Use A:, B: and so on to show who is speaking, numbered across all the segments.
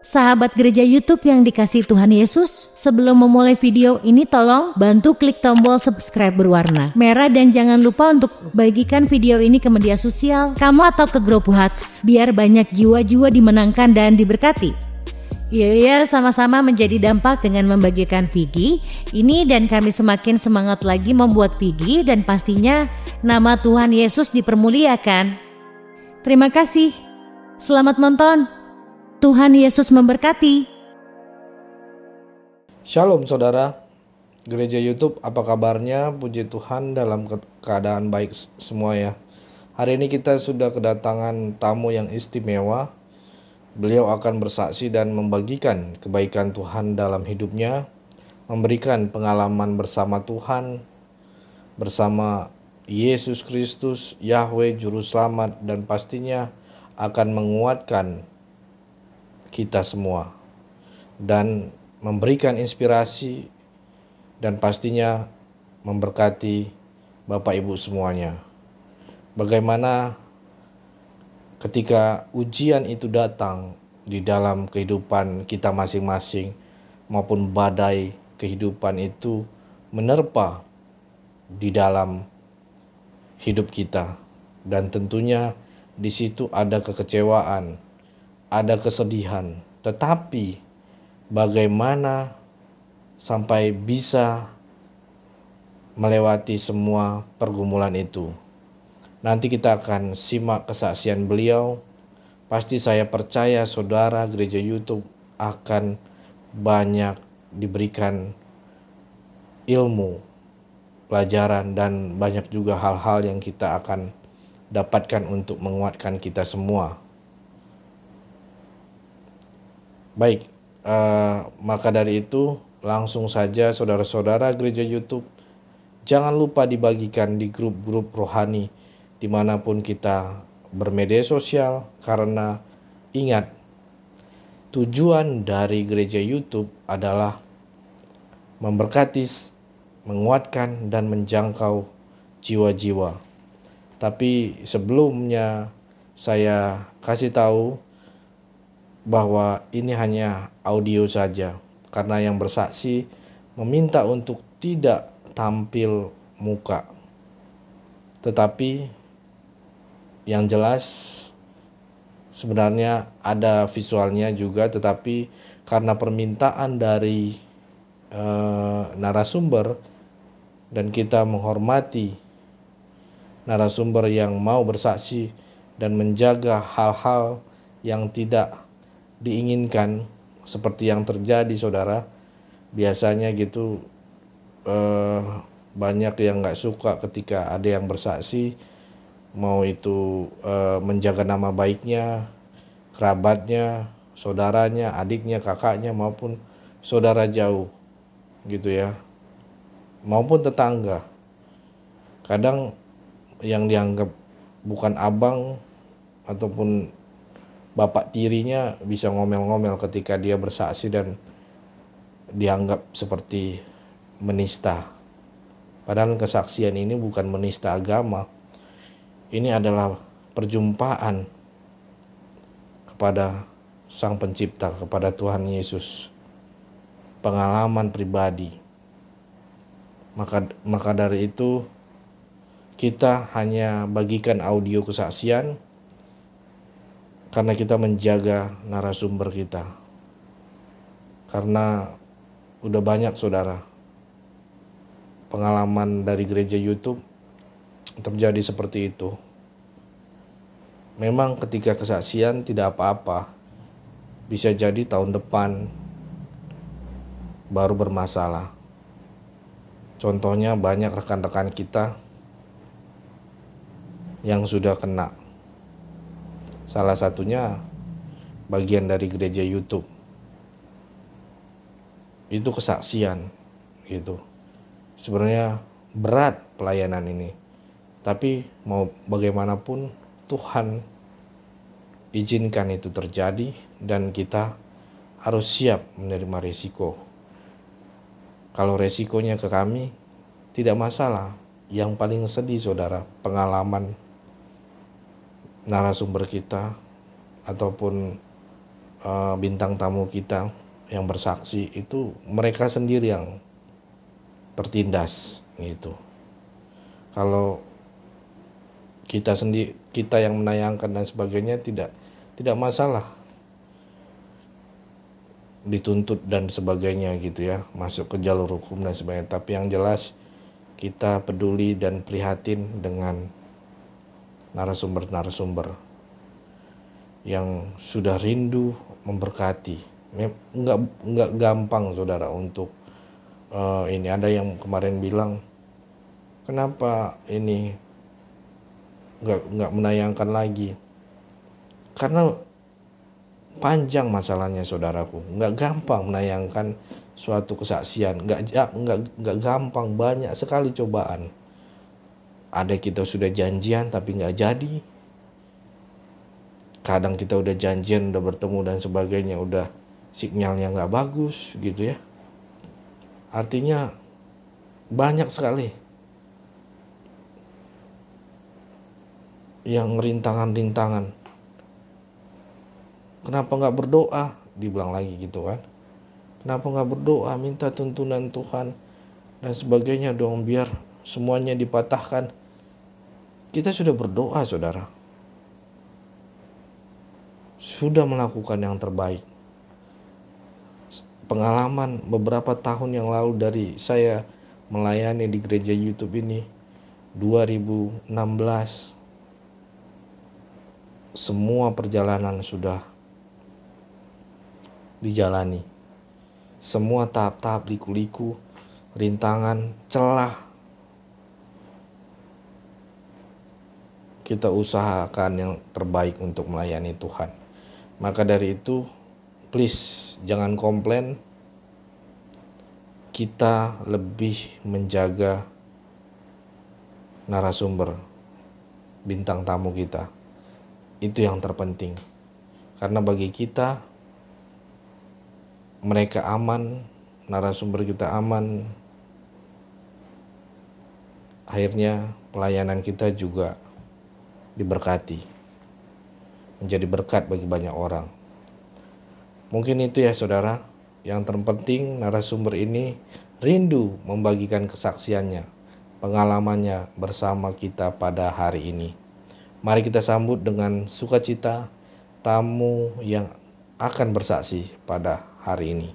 A: Sahabat gereja YouTube yang dikasihi Tuhan Yesus, sebelum memulai video ini tolong bantu klik tombol subscribe berwarna merah dan jangan lupa untuk bagikan video ini ke media sosial kamu atau ke grup WhatsApp biar banyak jiwa-jiwa dimenangkan dan diberkati. Ya, sama-sama menjadi dampak dengan membagikan video ini dan kami semakin semangat lagi membuat video dan pastinya nama Tuhan Yesus dipermuliakan. Terima kasih. Selamat menonton. Tuhan Yesus memberkati.
B: Shalom saudara, gereja YouTube apa kabarnya? Puji Tuhan dalam keadaan baik semua ya. Hari ini kita sudah kedatangan tamu yang istimewa. Beliau akan bersaksi dan membagikan kebaikan Tuhan dalam hidupnya, memberikan pengalaman bersama Tuhan, bersama Yesus Kristus, Yahweh Juru Selamat, dan pastinya akan menguatkan kita semua dan memberikan inspirasi dan pastinya memberkati Bapak Ibu semuanya. Bagaimana ketika ujian itu datang di dalam kehidupan kita masing-masing maupun badai kehidupan itu menerpa di dalam hidup kita, dan tentunya di situ ada kekecewaan, ada kesedihan, tetapi bagaimana sampai bisa melewati semua pergumulan itu. Nanti kita akan simak kesaksian beliau. Pasti saya percaya saudara gereja YouTube akan banyak diberikan ilmu, pelajaran, dan banyak juga hal-hal yang kita akan dapatkan untuk menguatkan kita semua. Baik, maka dari itu langsung saja saudara-saudara gereja YouTube, jangan lupa dibagikan di grup-grup rohani dimanapun kita bermedia sosial, karena ingat, tujuan dari gereja YouTube adalah memberkati, menguatkan, dan menjangkau jiwa-jiwa. Tapi sebelumnya saya kasih tahu bahwa ini hanya audio saja, karena yang bersaksi meminta untuk tidak tampil muka. Tetapi yang jelas sebenarnya ada visualnya juga, tetapi karena permintaan dari narasumber dan kita menghormati narasumber yang mau bersaksi dan menjaga hal-hal yang tidak diinginkan seperti yang terjadi saudara, biasanya gitu banyak yang gak suka ketika ada yang bersaksi, mau itu menjaga nama baiknya, kerabatnya, saudaranya, adiknya, kakaknya, maupun saudara jauh gitu ya, maupun tetangga. Kadang yang dianggap bukan abang ataupun bapak tirinya bisa ngomel-ngomel ketika dia bersaksi dan dianggap seperti menista. Padahal kesaksian ini bukan menista agama. Ini adalah perjumpaan kepada Sang Pencipta, kepada Tuhan Yesus. Pengalaman pribadi. Maka dari itu kita hanya bagikan audio kesaksian karena kita menjaga narasumber kita. Karena udah banyak saudara pengalaman dari gereja YouTube terjadi seperti itu. Memang ketika kesaksian tidak apa-apa, bisa jadi tahun depan baru bermasalah. Contohnya banyak rekan-rekan kita yang sudah kena. Salah satunya bagian dari gereja YouTube. Itu kesaksian gitu. Sebenarnya berat pelayanan ini. Tapi mau bagaimanapun Tuhan izinkan itu terjadi dan kita harus siap menerima risiko. Kalau resikonya ke kami tidak masalah. Yang paling sedih saudara, pengalaman narasumber kita ataupun bintang tamu kita yang bersaksi itu mereka sendiri yang tertindas gitu. Kalau kita sendiri, kita yang menayangkan dan sebagainya tidak masalah dituntut dan sebagainya gitu ya, masuk ke jalur hukum dan sebagainya. Tapi yang jelas kita peduli dan prihatin dengan narasumber-narasumber yang sudah rindu memberkati. Enggak gampang saudara untuk ini. Ada yang kemarin bilang, kenapa ini enggak menayangkan lagi? Karena panjang masalahnya saudaraku. Enggak gampang menayangkan suatu kesaksian. Enggak gampang, banyak sekali cobaan. Ada kita sudah janjian tapi enggak jadi. Kadang kita udah janjian, udah bertemu dan sebagainya, udah sinyalnya nggak bagus gitu ya. Artinya banyak sekali yang rintangan-rintangan. Kenapa nggak berdoa? Dibilang lagi gitu kan. Kenapa nggak berdoa, minta tuntunan Tuhan dan sebagainya dong, biar semuanya dipatahkan. Kita sudah berdoa saudara, sudah melakukan yang terbaik. Pengalaman beberapa tahun yang lalu dari saya melayani di gereja YouTube ini 2016, semua perjalanan sudah dijalani. Semua tahap-tahap, liku-liku, rintangan, celah, kita usahakan yang terbaik untuk melayani Tuhan. Maka dari itu, please jangan komplain. Kita lebih menjaga narasumber, bintang tamu kita. Itu yang terpenting. Karena bagi kita, mereka aman, narasumber kita aman. Akhirnya pelayanan kita juga diberkati, menjadi berkat bagi banyak orang. Mungkin itu ya saudara, yang terpenting narasumber ini rindu membagikan kesaksiannya, pengalamannya bersama kita pada hari ini. Mari kita sambut dengan sukacita tamu yang akan bersaksi pada hari ini.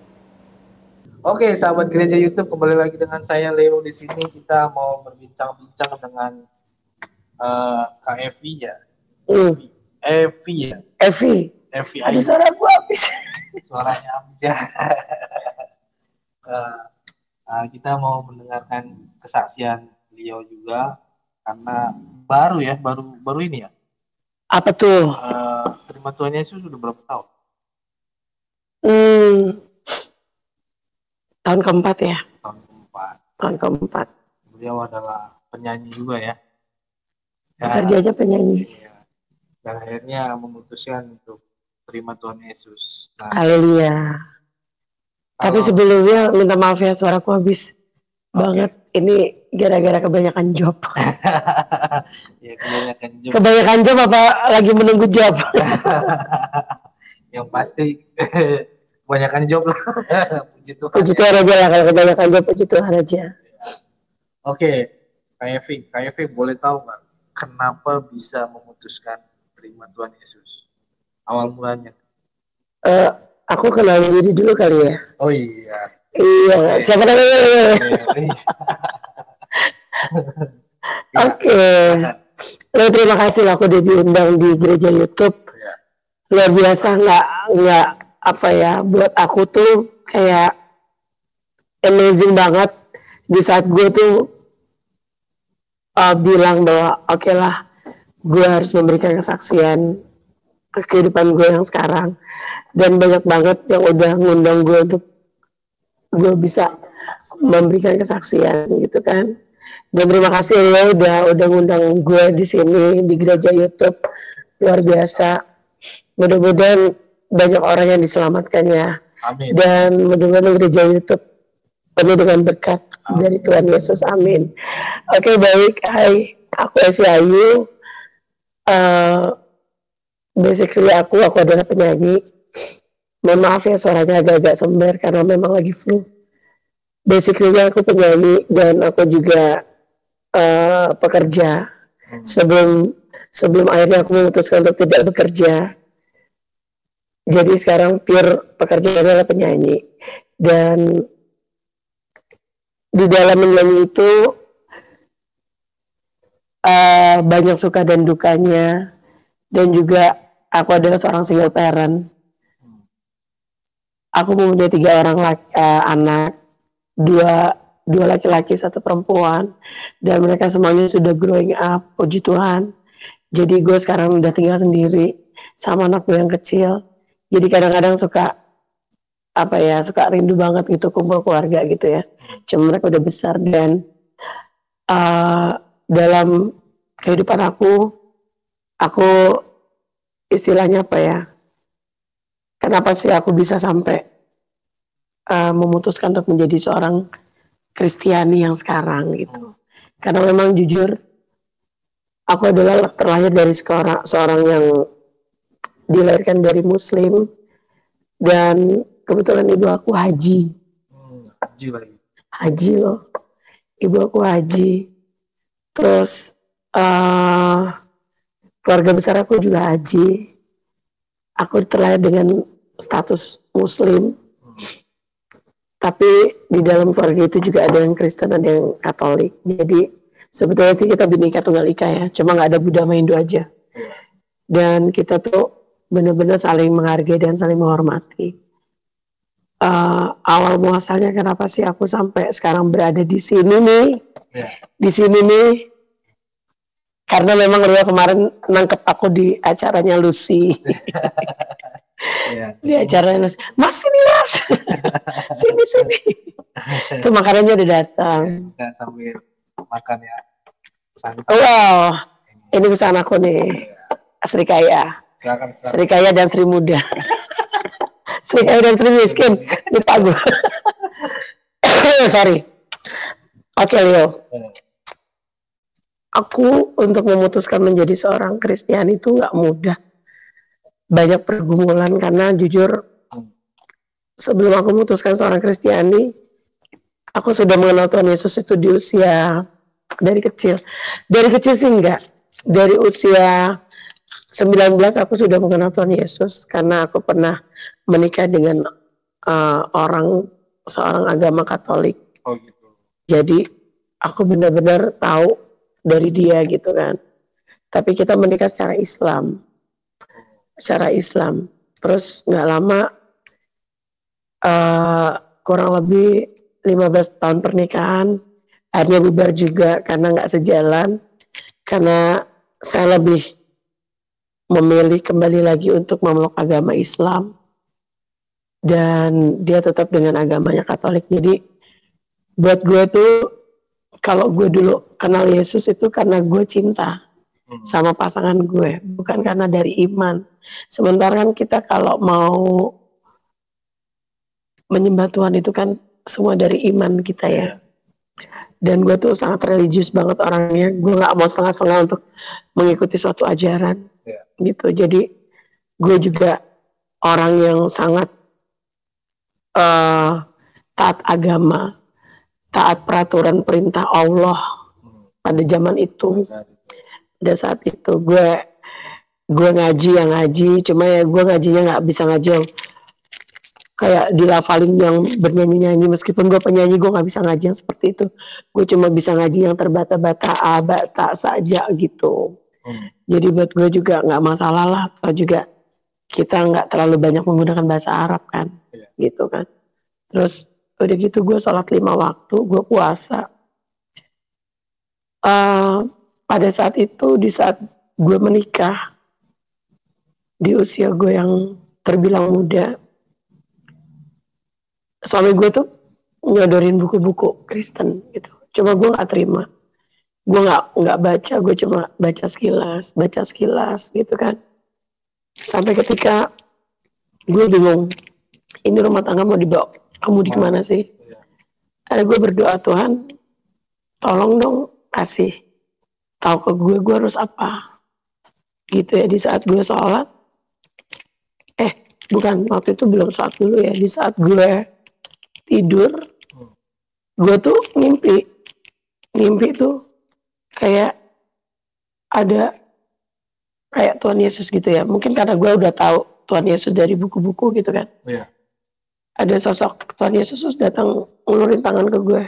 C: Oke, sahabat gereja YouTube, kembali lagi dengan saya Leo di sini. Kita mau berbincang-bincang dengan Kak Evi ya. Evi ya.
D: Evi. Ada suara gua habis.
C: Suaranya habis ya. Kita mau mendengarkan kesaksian beliau juga karena baru ini ya.
D: Apa tuh?
C: Terima Tuhan Yesus sudah berapa tahun?
D: Tahun keempat ya.
C: Tahun keempat. Beliau adalah penyanyi juga ya.
D: Kerjanya penyanyi.
C: Dan akhirnya memutuskan untuk terima Tuhan Yesus.
D: Haleluya. Tapi sebelumnya minta maaf ya, suaraku habis banget. Ini gara-gara kebanyakan job.
C: Ya, kebanyakan job.
D: Kebanyakan job apa lagi menunggu job?
C: Yang pasti kebanyakan job lah. Puji Tuhan.
D: Puji Tuhan aja lah, kalau kebanyakan job puji Tuhan aja.
C: Oke, Kak Evi boleh tahu nggak kenapa bisa memutuskan terima Tuhan Yesus? Awal mulanya.
D: Aku kenal diri dulu kali ya.
C: Oh iya.
D: Iya, siapa namanya? Oke. Terima kasih lah aku udah diundang di gereja YouTube. Luar biasa, nggak apa ya, buat aku tuh kayak amazing banget di saat gue tuh bilang bahwa oke lah, gue harus memberikan kesaksian ke kehidupan gue yang sekarang, dan banyak banget yang udah ngundang gue untuk gue bisa memberikan kesaksian gitu kan. Dan terima kasih lo udah ngundang gue di sini di gereja YouTube, luar biasa. Mudah-mudahan banyak orang yang diselamatkan ya.
C: Amin.
D: Dan mudah-mudahan gereja YouTube penuh dengan berkat dari Tuhan Yesus. Amin. Oke, baik. Hai, aku Evi Ayu. Basically aku adalah penyanyi. Mohon maaf ya suaranya agak-agak sember karena memang lagi flu. Basically aku penyanyi dan aku juga pekerja. Sebelum akhirnya aku memutuskan untuk tidak bekerja. Jadi sekarang pure pekerjaan adalah penyanyi. Dan di dalam menyanyi itu banyak suka dan dukanya. Dan juga aku adalah seorang single parent. Aku mempunyai 3 orang anak, dua laki-laki, 1 perempuan, dan mereka semuanya sudah growing up, puji Tuhan. Jadi gue sekarang udah tinggal sendiri sama anak gue yang kecil. Jadi kadang-kadang suka rindu banget gitu kumpul keluarga gitu ya. Cuma mereka udah besar dan dalam kehidupan aku istilahnya apa ya? Kenapa sih aku bisa sampai memutuskan untuk menjadi seorang Kristiani yang sekarang gitu? Karena memang jujur, aku adalah terlahir dari seorang yang dilahirkan dari Muslim dan kebetulan ibu aku haji.
C: Haji lagi.
D: Haji loh, ibu aku haji. Terus keluarga besar aku juga haji. Aku terlahir dengan status Muslim, tapi di dalam keluarga itu juga ada yang Kristen, ada yang Katolik. Jadi sebetulnya sih kita Bhinneka Tunggal Ika ya, cuma nggak ada Buddha sama Hindu aja. Dan kita tuh benar-benar saling menghargai dan saling menghormati. Awal muasalnya kenapa sih aku sampai sekarang berada di sini nih? Di sini nih. Karena memang Rio kemarin nangkep aku di acaranya Lucy. Di acaranya Lucy. Mas sini mas. sini. Itu makanannya udah datang.
C: Kita sambil makan ya.
D: Wow. Ini pesan aku nih. Sri Kaya.
C: Silakan.
D: Sri Kaya dan Sri Muda. Sri Kaya dan Sri Miskin. Lupa gue. Sorry. Oke Leo. Aku untuk memutuskan menjadi seorang Kristiani itu nggak mudah. Banyak pergumulan karena jujur sebelum aku memutuskan seorang Kristiani, aku sudah mengenal Tuhan Yesus itu di usia dari kecil. Dari kecil sih enggak. Dari usia 19 aku sudah mengenal Tuhan Yesus karena aku pernah menikah dengan seorang agama Katolik.
C: Oh gitu.
D: Jadi aku benar-benar tahu dari dia gitu kan. Tapi kita menikah secara Islam. Terus nggak lama kurang lebih 15 tahun pernikahan akhirnya bubar juga karena nggak sejalan. Karena saya lebih memilih kembali lagi untuk memeluk agama Islam dan dia tetap dengan agamanya Katolik. Jadi buat gue tuh kalau gue dulu kenal Yesus itu karena gue cinta sama pasangan gue, bukan karena dari iman. Sementara kan kita kalau mau menyembah Tuhan itu kan semua dari iman kita ya. Dan gue tuh sangat religius banget orangnya. Gue nggak mau setengah-setengah untuk mengikuti suatu ajaran, gitu. Jadi gue juga orang yang sangat taat agama. Taat peraturan perintah Allah pada zaman itu. Pada saat itu gue ngaji, cuma ya gue ngajinya nggak bisa ngaji yang kayak dilafalin yang bernyanyi-nyanyi. Meskipun gue penyanyi, gue nggak bisa ngaji yang seperti itu. Gue cuma bisa ngaji yang terbata-bata, bata saja gitu. Jadi buat gue juga nggak masalah lah. Atau juga kita nggak terlalu banyak menggunakan bahasa Arab kan, gitu kan. Terus udah gitu gue sholat 5 waktu, gue puasa. Pada saat itu, di saat gue menikah, di usia gue yang terbilang muda, suami gue tuh nyodorin buku-buku Kristen gitu. Cuma gue nggak terima. Gue nggak baca, gue cuma baca sekilas gitu kan. Sampai ketika gue bingung, ini rumah tangga mau dibawa kamu di kemana sih? Ada gue berdoa, Tuhan, tolong dong kasih tahu ke gue harus apa. Gitu ya, di saat gue sholat, bukan, waktu itu belum sholat dulu ya. Di saat gue tidur, gue tuh mimpi tuh kayak ada kayak Tuhan Yesus gitu ya. Mungkin karena gue udah tahu Tuhan Yesus dari buku-buku gitu kan.
C: Iya.
D: Ada sosok Tuhan Yesus terus datang ngulurin tangan ke gue.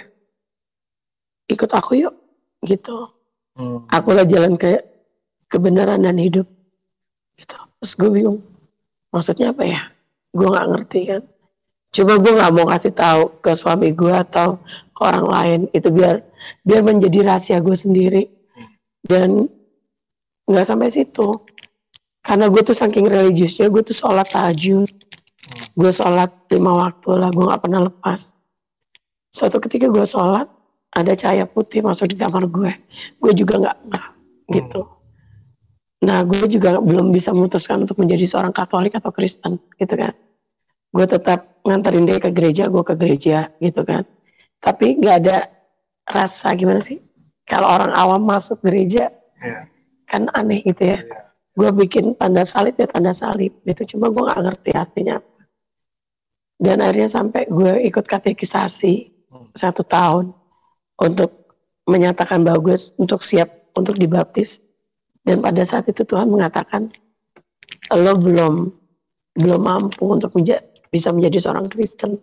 D: Ikut aku yuk, gitu. Aku lah jalan ke kebenaran dan hidup. Gitu. Terus gue bingung, maksudnya apa ya? Gue nggak ngerti kan. Coba gue nggak mau kasih tahu ke suami gue atau ke orang lain. Itu biar menjadi rahasia gue sendiri. Dan nggak sampai situ. Karena gue tuh saking religiusnya, gue tuh sholat tahajud. Gue sholat 5 waktu lah, gue nggak pernah lepas. Suatu ketika gue sholat, ada cahaya putih masuk di kamar gue. Gue juga nggak gitu. Nah, gue juga belum bisa memutuskan untuk menjadi seorang Katolik atau Kristen, gitu kan. Gue tetap nganterin dia ke gereja, gue ke gereja, gitu kan. Tapi nggak ada rasa gimana sih? Kalau orang awam masuk gereja, kan aneh gitu ya. Gue bikin tanda salib ya tanda salib, gitu. Cuma gue nggak ngerti artinya apa. Dan akhirnya sampai gue ikut katekisasi 1 tahun untuk menyatakan bahwa gue untuk siap untuk dibaptis. Dan pada saat itu Tuhan mengatakan, lo belum mampu untuk bisa menjadi seorang Kristen.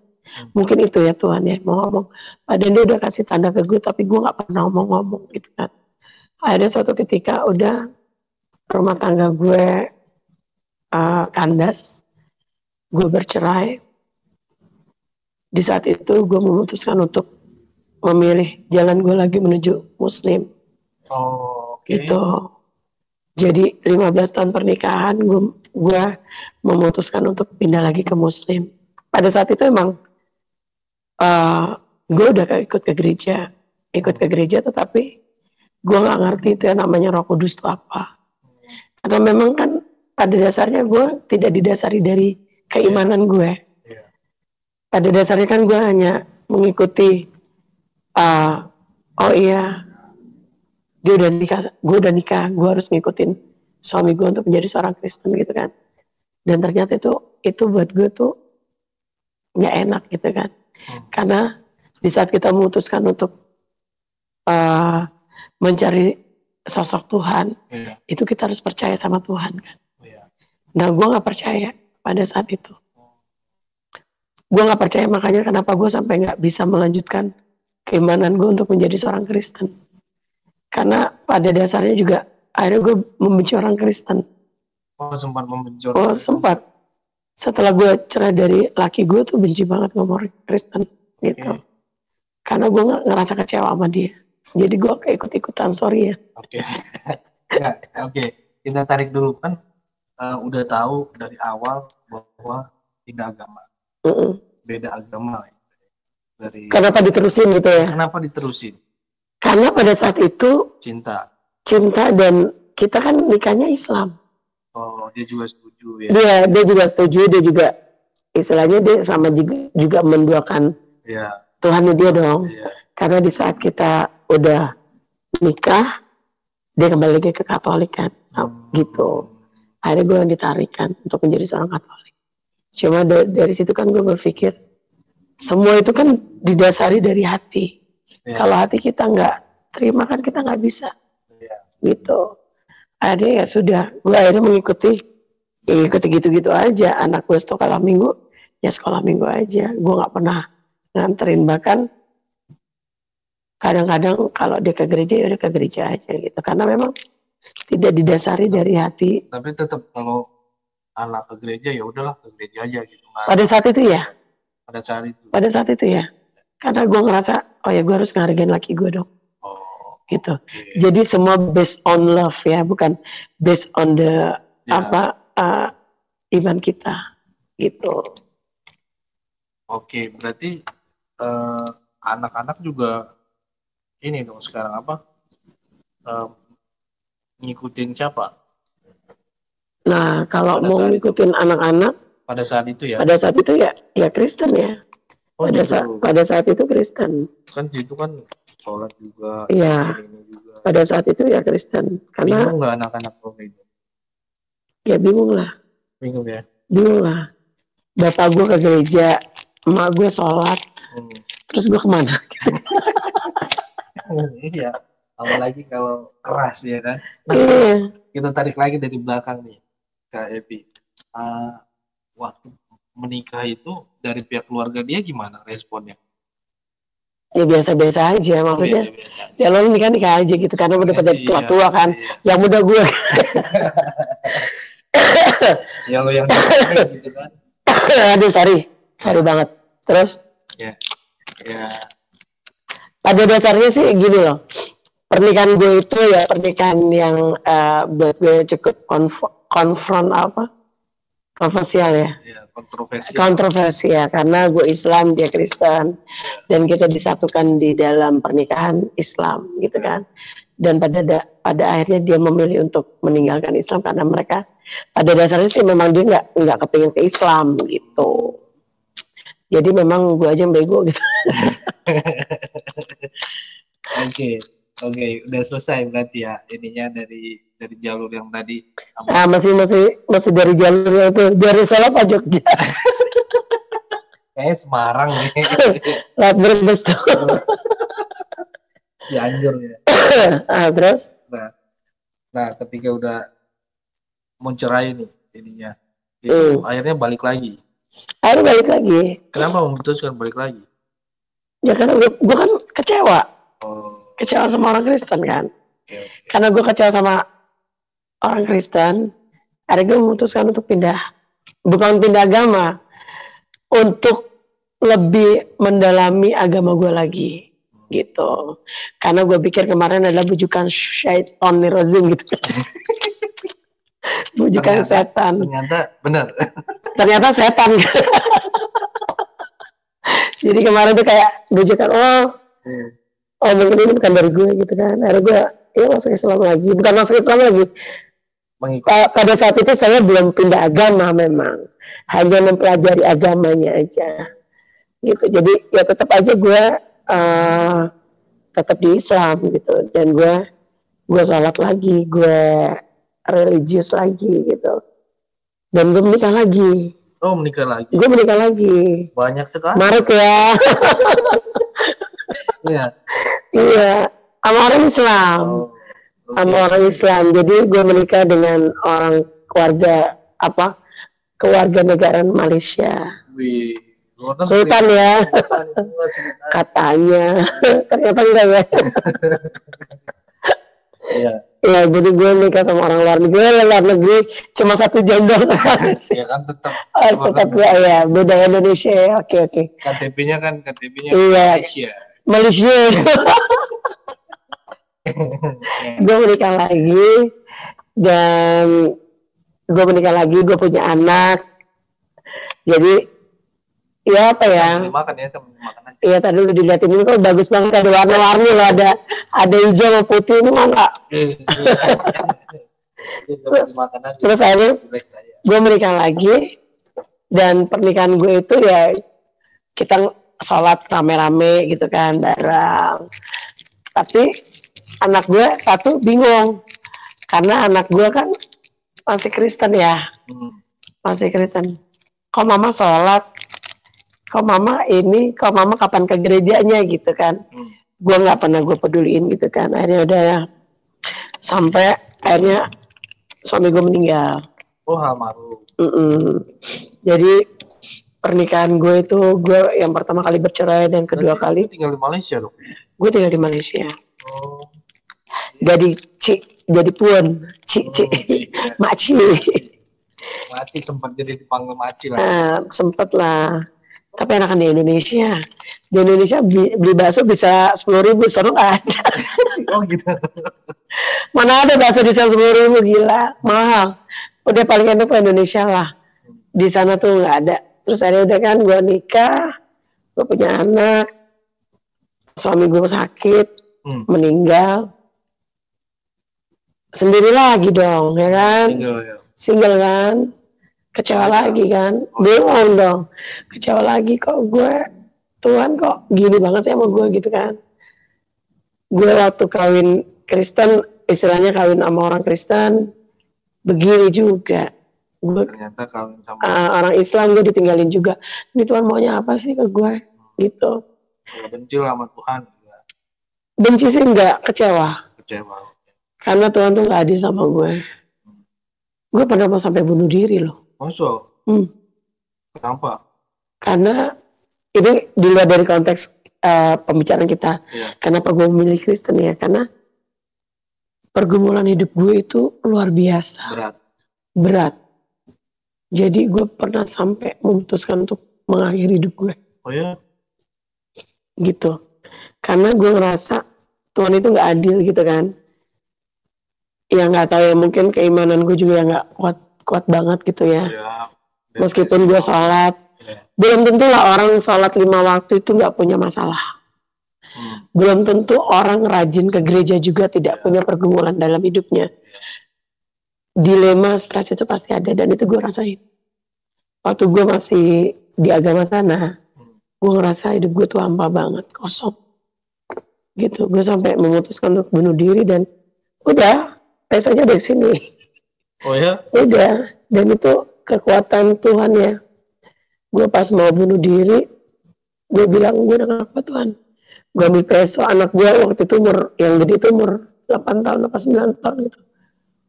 D: Mungkin itu ya Tuhan ya mau ngomong. Padahal dia udah kasih tanda ke gue, tapi gue nggak pernah ngomong gitu kan. Ada suatu ketika udah rumah tangga gue kandas, gue bercerai. Di saat itu gue memutuskan untuk memilih jalan gue lagi menuju Muslim. Gitu. Jadi 15 tahun pernikahan gue memutuskan untuk pindah lagi ke Muslim. Pada saat itu emang gue udah ikut ke gereja, tetapi gue nggak ngerti itu yang namanya Roh Kudus itu apa. Karena memang kan pada dasarnya gue tidak didasari dari keimanan gue. Pada dasarnya kan gue hanya mengikuti oh iya dia udah nikah, gue udah nikah, gue harus ngikutin suami gue untuk menjadi seorang Kristen gitu kan. Dan ternyata itu buat gue tuh nggak enak gitu kan. Karena di saat kita memutuskan untuk mencari sosok Tuhan, itu kita harus percaya sama Tuhan kan. Nah gue nggak percaya pada saat itu. Gue nggak percaya, makanya kenapa gue sampai nggak bisa melanjutkan keimanan gue untuk menjadi seorang Kristen. Karena pada dasarnya juga akhirnya gue membenci orang Kristen.
C: Sempat membenci
D: orang Kristen. Sempat. Setelah gue cerai dari laki gue tuh benci banget ngomong Kristen gitu. Karena gue ngerasa kecewa sama dia. Jadi gue kayak ikut-ikutan, sorry ya.
C: Oke. Kita tarik dulu kan udah tahu dari awal bahwa tidak agama. Beda agama ya.
D: Kenapa diterusin gitu ya?
C: Kenapa diterusin?
D: Karena pada saat itu
C: cinta
D: dan kita kan nikahnya Islam.
C: Oh, dia juga setuju ya?
D: Dia juga setuju, dia juga istilahnya dia sama juga menduakan Tuhannya dia dong. Karena di saat kita udah nikah, dia kembali lagi ke Katolik kan, gitu. Akhirnya gue yang ditarikan untuk menjadi seorang Katolik. Cuma dari situ kan gue berpikir, semua itu kan didasari dari hati. Kalau hati kita nggak terima kan kita nggak bisa. Gitu. Akhirnya ya sudah, gue akhirnya mengikuti gitu-gitu aja. Anak gue sekolah minggu, ya sekolah minggu aja. Gue nggak pernah nganterin, bahkan kadang-kadang kalau dia ke gereja ya udah ke gereja aja gitu. Karena memang tidak didasari dari hati.
C: Tapi tetap kalau anak ke gereja ya udahlah ke gereja aja gitu.
D: Pada saat itu ya.
C: Pada saat itu
D: ya. Karena gue ngerasa oh ya gue harus ngehargain laki gue dong. Gitu. Jadi semua based on love ya, bukan based on the iman kita gitu.
C: Oke, berarti anak-anak juga ini dong sekarang ngikutin siapa?
D: Nah, kalau mau ngikutin anak-anak
C: pada saat itu ya
D: Kristen ya. Pada saat itu Kristen.
C: Kan situ kan sholat juga.
D: Iya. Pada saat itu ya Kristen. Karena
C: bingung nggak anak-anak kalau gitu?
D: Ya bingung lah.
C: Bingung ya.
D: Bingung lah. bapak gue ke gereja, emak gue sholat, terus gue kemana?
C: Iya, apalagi kalau keras ya kan. Nah,
D: Iya.
C: kita tarik lagi dari belakang nih, Kak Evi. Waktu menikah itu dari pihak keluarga dia gimana responnya?
D: Ya biasa-biasa aja, maksudnya
C: Biasa aja.
D: ya lo nikah aja gitu, karena udah pada
C: Iya,
D: tua-tua kan,
C: iya.
D: yang muda gue.
C: Ya lo yang gitu kan.
D: Aduh sorry banget. Terus
C: Ya.
D: pada dasarnya sih gini loh, pernikahan gue itu ya pernikahan yang buat gue cukup kontroversial ya. Kontroversial karena gue Islam, dia Kristen, dan kita disatukan di dalam pernikahan Islam gitu kan. Dan pada akhirnya dia memilih untuk meninggalkan Islam karena mereka pada dasarnya sih memang dia nggak kepingin ke Islam gitu. Jadi memang gue aja yang bego gitu.
C: Oke, udah selesai berarti ya ininya dari jalur yang tadi.
D: Masih dari jalurnya itu, dari Solo apa Jogja?
C: Kayaknya Semarang nih.
D: Lat Brebes tuh.
C: Cianjur ya.
D: Terus?
C: Nah, ketika udah mau cerai nih ininya, itu akhirnya balik lagi. Kenapa memutuskan balik lagi?
D: Ya karena gue kan kecewa. Kecewa sama orang Kristen kan. Karena gue kecewa sama orang Kristen, akhirnya gue memutuskan untuk bukan pindah agama, untuk lebih mendalami agama gue lagi gitu. Karena gue pikir kemarin adalah bujukan syaitonir rajim gitu. Bujukan setan.
C: Ternyata benar.
D: Ternyata setan. Jadi kemarin tuh kayak bujukan, mungkin ini bukan dari gue gitu kan. Akhirnya gue masuk Islam lagi. Bukan masuk Islam lagi. Pada saat itu saya belum pindah agama memang. Hanya mempelajari agamanya aja. Gitu. Jadi ya tetap aja gue tetap di Islam gitu. Dan gue sholat lagi. Gue religius lagi gitu. Dan gue menikah lagi.
C: Oh, menikah lagi.
D: Gue menikah lagi.
C: Banyak sekali.
D: Maruk ya. Iya. Sama orang Islam. Sama orang Islam. Jadi gue menikah dengan keluarga negara Malaysia.
C: Wih.
D: Sultan ya. Katanya. Ternyata enggak ya.
C: Iya.
D: Ya, jadi gue nikah sama orang luar negeri cuma 1 jam doang.
C: Ya kan tetap
D: ya, beda Indonesia ya. Oke.
C: KTP-nya
D: iya, Malaysia. Gue menikah lagi, gue punya anak. Jadi ya apa ya? Iya, tadi dulu dilihatin ini kok bagus banget, ada warna-warni loh, ada hijau sama putih, ini mah enggak. Terus akhirnya gue menikah lagi, dan pernikahan gue itu ya kita sholat rame-rame gitu kan bareng. Tapi anak gue satu bingung, karena anak gue kan masih Kristen ya, masih Kristen. Kok mama sholat? Kok mama kapan ke gerejanya gitu kan. Gue gak pernah gue peduliin gitu kan. Akhirnya udah ya, sampai akhirnya suami gue meninggal.
C: Oh, almarhum.
D: Jadi pernikahan gue itu, gue yang pertama kali bercerai dan kedua kali.
C: Gue tinggal di Malaysia dong?
D: Gue tinggal di Malaysia.
C: Oh.
D: Jadi puan, makci.
C: Makci sempat jadi dipanggil makci lah.
D: Sempet lah. Tapi enakan di Indonesia. Di Indonesia beli bakso bisa 10.000, soalnya nggak ada.
C: Oh gitu.
D: Mana ada bakso di sana 10.000, gila, mahal. Udah paling enak ke Indonesia lah. Di sana tuh nggak ada. Terus akhirnya udah kan gue nikah, gue punya anak, suami gue sakit, meninggal. Sendiri lagi dong, ya kan? Single kan? Kecewa lagi kan, bingung dong, kecewa lagi kok Tuhan kok gini banget sih sama gue gitu kan. Gue waktu kawin Kristen, istilahnya kawin sama orang Kristen, begini juga. Gue
C: Ternyata kawin sama
D: orang Islam, gue ditinggalin juga. Ini Tuhan maunya apa sih ke gue gitu.
C: ya, benci lah sama Tuhan. Ya,
D: Benci sih enggak, kecewa.
C: kecewa.
D: Karena Tuhan tuh gak adil sama gue. Gue pernah mau sampai bunuh diri loh.
C: Masuk. Kenapa?
D: Karena ini di luar dari konteks pembicaraan kita.
C: Iya.
D: Kenapa gue memilih Kristen ya? Karena pergumulan hidup gue itu luar biasa. Berat. Jadi gue pernah sampai memutuskan untuk mengakhiri hidup gue.
C: Oh ya?
D: Gitu. Karena gue ngerasa Tuhan itu gak adil gitu kan. Ya gak tahu ya, mungkin keimanan gue juga gak kuat banget gitu ya.
C: Ya.
D: Meskipun gue sholat.
C: Ya.
D: Belum tentu lah orang sholat 5 waktu itu gak punya masalah. Belum tentu orang rajin ke gereja juga tidak punya pergumulan dalam hidupnya. Dilema, stres itu pasti ada, dan itu gue rasain. Waktu gue masih di agama sana, gue ngerasa hidup gue tuh hampa banget, kosong. Gitu, gue sampai memutuskan untuk bunuh diri dan udah, besoknya dari sini.
C: Oh ya?
D: Udah, dan itu kekuatan Tuhan ya. Gue pas mau bunuh diri, gue bilang gue udah gak kuat Tuhan. Gue ambil peso, anak gue waktu itu yang gede itu umur 8 tahun, 9 tahun gitu.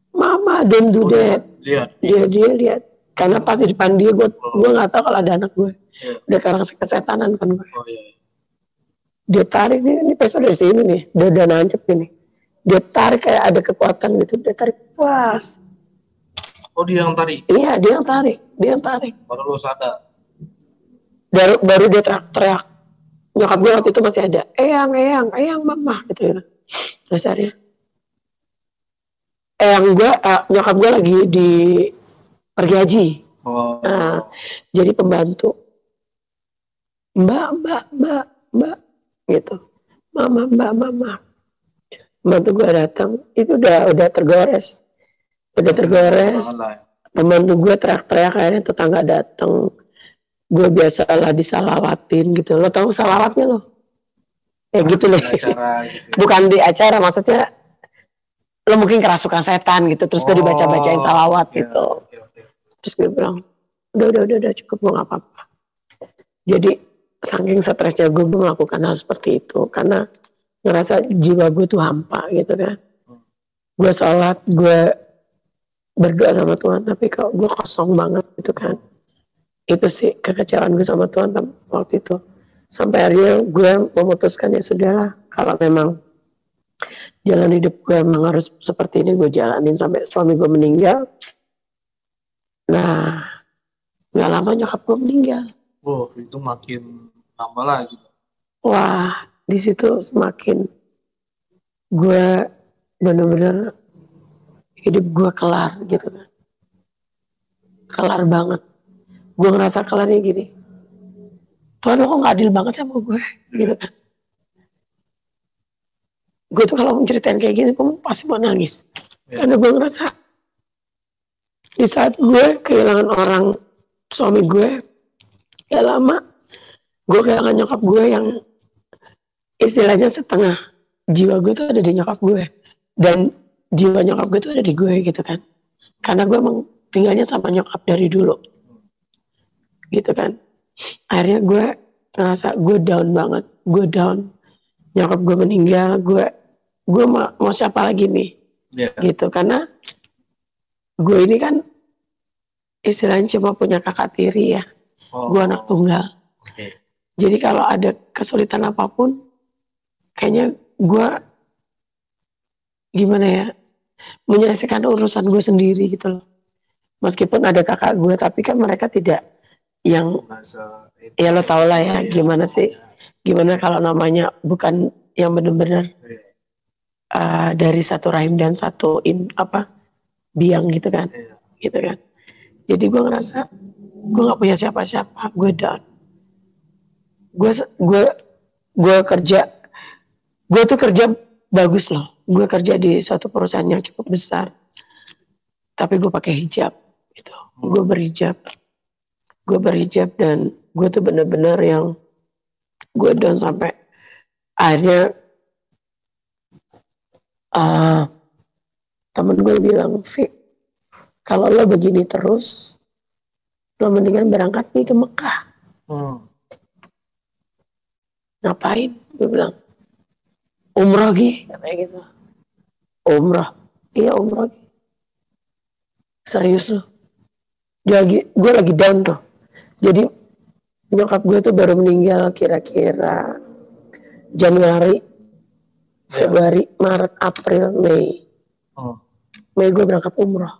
D: Mama, don't do that. Dia lihat. Karena pas di depan dia, gue nggak tahu kalau ada anak gue. Udah karena kesetanan kan gue. Dia tarik ini peso dari sini nih, dia udah nancep ini. Dia tarik kayak ada kekuatan gitu, dia tarik puas.
C: Oh dia yang tarik?
D: Iya, dia yang tarik.
C: Baru lo sadar?
D: Baru dia teriak. Nyokap gue waktu itu masih ada, eyang, mama gitu. Dasarnya. Nyokap gue lagi pergi haji. Nah, jadi pembantu. Mbak, gitu. Mama. Pembantu gue datang, itu udah tergores. Pembantu gue teriak-teriak, akhirnya tetangga datang. Gue biasalah disalawatin gitu. Lo tau salawatnya lo? Ya gitu loh. Gitu. Bukan di acara, maksudnya lo mungkin kerasukan setan gitu, terus gue dibaca-bacain salawat gitu. Terus gue bilang, udah cukup, gue gak apa-apa. Jadi saking stresnya gue melakukan hal seperti itu karena ngerasa jiwa gue tuh hampa gitu kan. Gue sholat, gue berdoa sama Tuhan, tapi kok gue kosong banget gitu kan. Itu sih kekecewaan gue sama Tuhan waktu itu. Sampai akhirnya gue memutuskan ya sudahlah, kalau memang jalan hidup gue emang harus seperti ini, gue jalanin sampai suami gue meninggal. Nah, gak lama nyokap gue meninggal.
C: Oh, itu makin tambah lagi.
D: Wah, di situ semakin gue bener-bener hidup gue kelar gitu kan. Kelar banget. Gue ngerasa kelarnya gini. Tuhan kok gak adil banget sama gue gitu kan. Gue tuh kalau menceritain kayak gini, gue pasti mau nangis. Karena gue ngerasa di saat gue kehilangan orang, suami gue, gak lama, gue kehilangan nyokap gue yang istilahnya setengah jiwa gue tuh ada di nyokap gue. Dan jiwa nyokap gue tuh ada di gue gitu kan. Karena gue emang tinggalnya sama nyokap dari dulu. Gitu kan. Akhirnya gue ngerasa gue down banget. Gue down. Nyokap gue meninggal, gue mau siapa lagi nih, gitu. Karena gue ini kan istilahnya cuma punya kakak tiri ya, gue anak tunggal. Jadi kalau ada kesulitan apapun, kayaknya gue gimana ya, menyelesaikan urusan gue sendiri gitu loh. Meskipun ada kakak gue, tapi kan mereka tidak yang, ya lo tau lah ya, gimana sih. Gimana kalau namanya bukan yang benar-benar dari satu rahim dan satu biang gitu kan, gitu kan. Jadi gue ngerasa gue nggak punya siapa-siapa, gue down. Gue kerja bagus loh. Gue kerja di suatu perusahaan yang cukup besar, tapi gue pakai hijab, gitu. Gue berhijab dan gue tuh bener-bener yang gue down sampai akhirnya temen gue bilang, Vi, kalau lo begini terus, lo mendingan berangkat nih ke Mekah. Ngapain? Gue bilang, umroh Gi, katanya gitu. Umroh? Iya umroh Gi. Serius lo? Gue lagi down tuh. Jadi nyokap gue tuh baru meninggal kira-kira Januari, Februari, Maret, April, Mei. Mei gue berangkat umroh.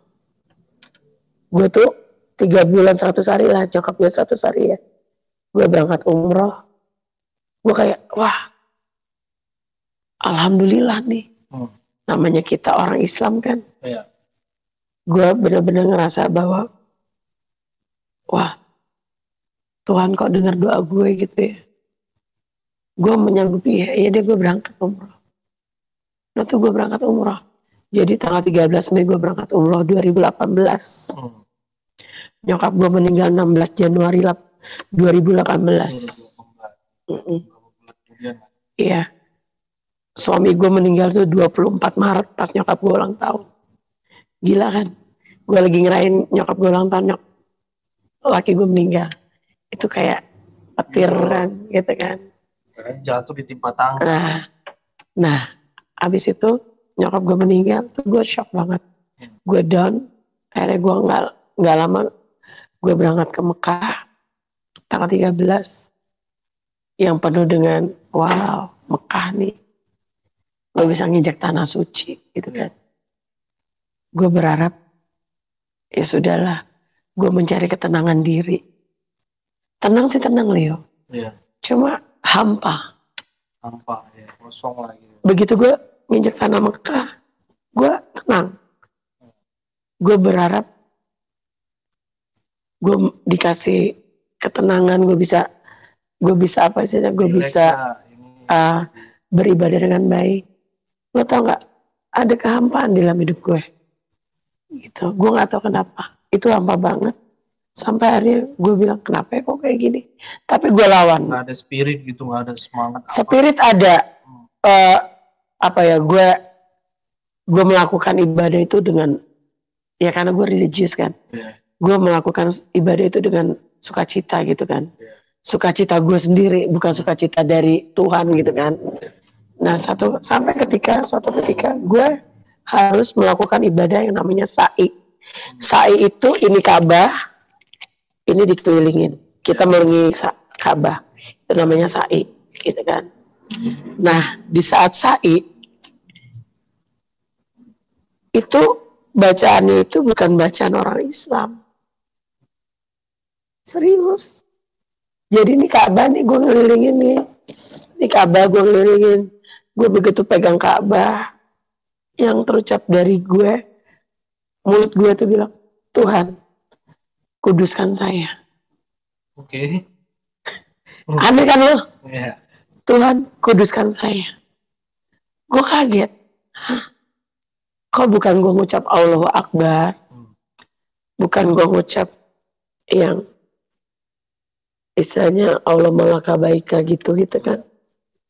D: Gue tuh 3 bulan 100 hari lah, nyokap gue 100 hari ya. Gue berangkat umroh. Gue kayak, wah, alhamdulillah nih. Namanya kita orang Islam kan. Gue benar-benar ngerasa bahwa, wah, Tuhan kok dengar doa gue gitu ya. Gue menyanggupi, ya deh gue berangkat umroh. Nah tuh gue berangkat umroh. Jadi tanggal 13 Mei gue berangkat umroh 2018. Nyokap gue meninggal 16 Januari 2018. Iya. Suami gue meninggal tuh 24 Maret pas nyokap gue ulang tahun. Gila kan? Gue lagi ngerayain nyokap gue ulang tahun, laki gue meninggal. Itu kayak petir kan, gitu kan.
C: Jatuh ditimpa tangga.
D: Nah, abis itu nyokap gue meninggal, tuh gue shock banget. Gue down, akhirnya gue nggak lama, gue berangkat ke Mekah, tanggal 13, yang penuh dengan, wow, Mekah nih, gue bisa nginjak tanah suci, gitu kan. Gue berharap, ya sudahlah, gue mencari ketenangan diri. Tenang sih tenang Leo, cuma hampa
C: ya, kosong lagi.
D: Begitu gue nginjak tanah Mekah, gue tenang. Gue berharap gue dikasih ketenangan, gue bisa apa sih? Gue bisa beribadah dengan baik. Lo tau nggak? Ada kehampaan di dalam hidup gue. Gitu. Gue nggak tahu kenapa. Itu hampa banget. Sampai akhirnya gue bilang, kenapa ya kok kayak gini? Tapi gue lawan.
C: Gak ada spirit gitu, gak ada semangat.
D: Spirit ada. Gue melakukan ibadah itu dengan, ya karena gue religius kan. Gue melakukan ibadah itu dengan sukacita gitu kan. Sukacita gue sendiri, bukan sukacita dari Tuhan gitu kan. Nah suatu ketika gue harus melakukan ibadah yang namanya sa'i. Sa'i itu ini Ka'bah, ini dikelilingin. Kita mengelilingi Ka'bah. Itu namanya sa'i, gitu kan. Nah, di saat sa'i itu bacaannya itu bukan bacaan orang Islam. Serius. Jadi ini Ka'bah nih gue ngelilingin nih. Ini Ka'bah gue ngelilingin. Gue begitu pegang Ka'bah, yang terucap dari gue, mulut gue tuh bilang, Tuhan, kuduskan saya.
C: Oke.
D: Aneh kan lo? Tuhan, kuduskan saya. Gue kaget. Hah? Kok bukan gue ngucap Allahu Akbar? Bukan gue ngucap yang istilahnya Allah malaka baika gitu kan.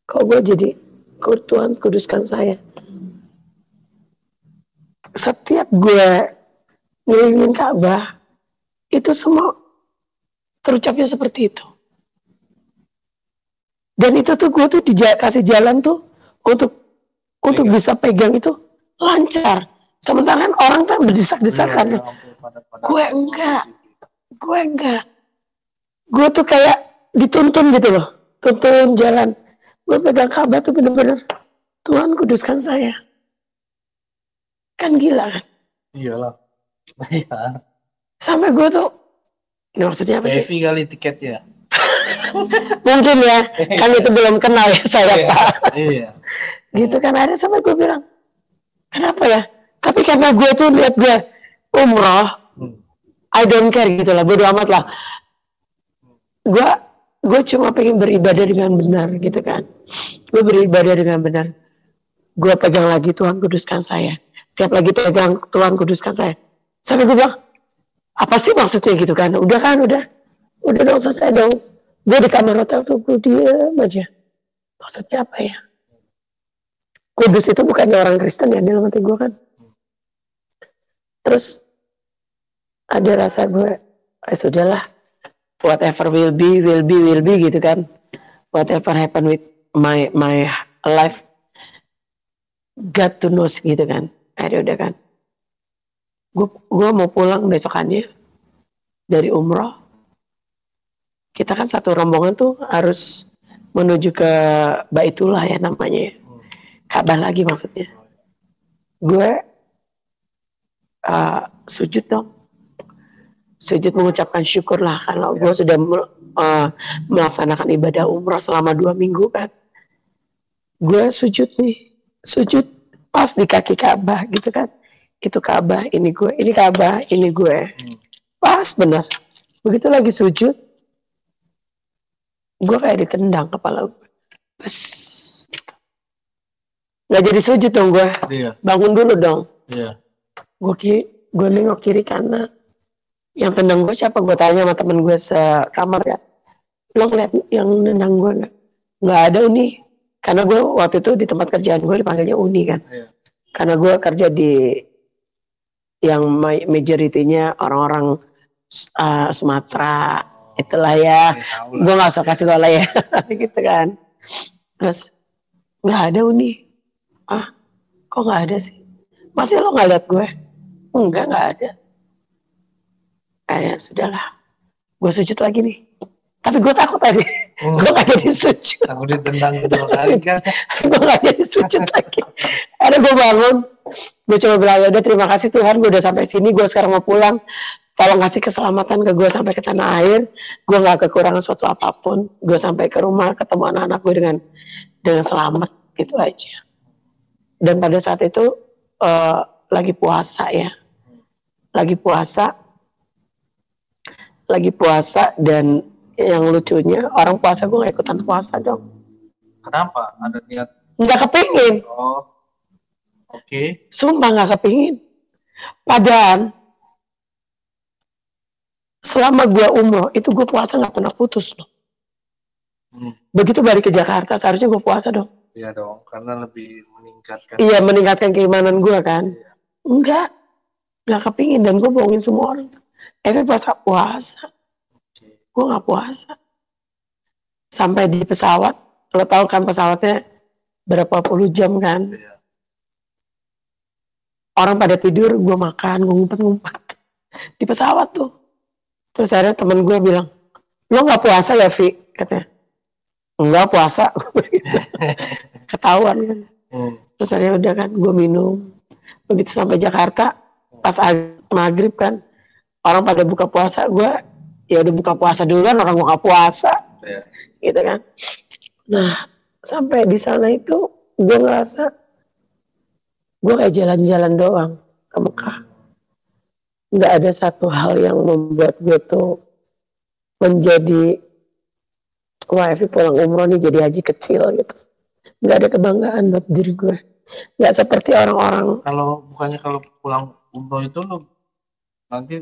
D: Kok gue jadi, Tuhan kuduskan saya. Setiap gue ngelilingin Ka'bah, itu semua terucapnya seperti itu. Dan itu tuh gue tuh dikasih jalan tuh untuk bisa pegang itu lancar. Sementara kan orang tuh berdesak-desakan. Gue enggak. Gue tuh kayak dituntun gitu loh. Tuntun jalan. Gue pegang Ka'bah tuh bener-bener, Tuhan kuduskan saya. Kan gila kan?
C: Iyalah.
D: Sampai gue tuh, maksudnya apa sih?
C: Heavy kali tiketnya.
D: Mungkin ya, kan itu belum kenal ya saya Pak.
C: Iya.
D: Gitu kan, ada sampai gue bilang, kenapa ya? Tapi karena gue tuh lihat gue umroh, I don't care gitu lah, bodo amat lah. Gue cuma pengen beribadah dengan benar gitu kan. Gue beribadah dengan benar. Gue pegang lagi, Tuhan kuduskan saya. Setiap lagi pegang, Tuhan kuduskan saya. Sampai gue bilang, apa sih maksudnya gitu kan? Udah dong, selesai dong. Gue di kamar hotel tuh, gue diem aja. Maksudnya apa ya? Kudus itu bukannya orang Kristen ya, dalam hati gue kan. Terus ada rasa gue sudahlah, whatever will be gitu kan, whatever happen with my life, God to knows gitu kan. Akhirnya udah kan, gue mau pulang besokannya dari umroh. Kita kan satu rombongan tuh harus menuju ke Baitullah ya namanya, Ka'bah lagi maksudnya. Gue sujud dong, sujud mengucapkan syukur lah kalau gue sudah melaksanakan ibadah umrah selama 2 minggu kan. Gue sujud nih, sujud pas di kaki Ka'bah gitu kan. Itu Ka'bah, ini gue, ini Ka'bah, ini gue. Pas bener. Begitu lagi sujud, gue kayak ditendang kepala gue. Pas. Nggak jadi sujud dong gue.
C: Iya.
D: Bangun dulu dong.
C: Iya.
D: Gue nengok kiri kanan. Yang tendang gue siapa? Gue tanya sama temen gue sekamar ya. Lo ngeliat yang nendang gue nggak? Nggak ada Uni. Karena gue waktu itu di tempat kerjaan gue dipanggilnya Uni kan.
C: Iya.
D: Karena gue kerja di yang majoritinya orang-orang Sumatera. Itulah ya. Gue nggak usah kasih tau lah ya. Gitu kan. Terus nggak ada Uni. Ah, kok nggak ada sih? Masih lo nggak lihat gue? Enggak ada. Akhirnya sudahlah, gue sujud lagi nih. Tapi gue takut tadi, gue gak jadi sujud.
C: Aku ditendang 2 kali kan.
D: Gue gak jadi sujud lagi. Akhirnya gue bangun, gue coba bilang, udah terima kasih Tuhan, gue udah sampai sini, gue sekarang mau pulang. Tolong kasih keselamatan ke gue sampai ke tanah air. Gue gak kekurangan suatu apapun. Gue sampai ke rumah, ketemu anak-anak gue dengan selamat, gitu aja. Dan pada saat itu lagi puasa ya, lagi puasa dan yang lucunya orang puasa gue gak ikutan puasa dong.
C: Kenapa? Ada niat?
D: Nggak kepingin.
C: Oh, oke.
D: Sumpah nggak kepingin. Padahal selama gue umroh itu gue puasa nggak pernah putus loh. Begitu balik ke Jakarta seharusnya gue puasa dong.
C: Iya dong, karena lebih meningkatkan.
D: Iya, meningkatkan keimanan gue kan. Iya. Nggak kepingin dan gue bohongin semua orang. Puasa. Gue nggak puasa. Sampai di pesawat, lo tau kan pesawatnya berapa puluh jam kan.
C: Iya.
D: Orang pada tidur, gue makan, gue ngumpet-ngumpet di pesawat tuh. Terus akhirnya temen gue bilang, lo nggak puasa ya Vi? Katanya, enggak puasa. Ketahuan kan. Terus akhirnya udah kan, gue minum. Begitu sampai Jakarta, pas maghrib kan, orang pada buka puasa, gue ya udah buka puasa duluan, orang gue nggak puasa, gitu kan. Nah, sampai di sana itu gue ngerasa gue kayak jalan-jalan doang ke Mekah. Nggak ada satu hal yang membuat gue tuh menjadi wah Evi pulang umroh nih jadi haji kecil gitu. Nggak ada kebanggaan buat diri gue. Nggak seperti orang-orang.
C: Kalau pulang umroh itu lo nanti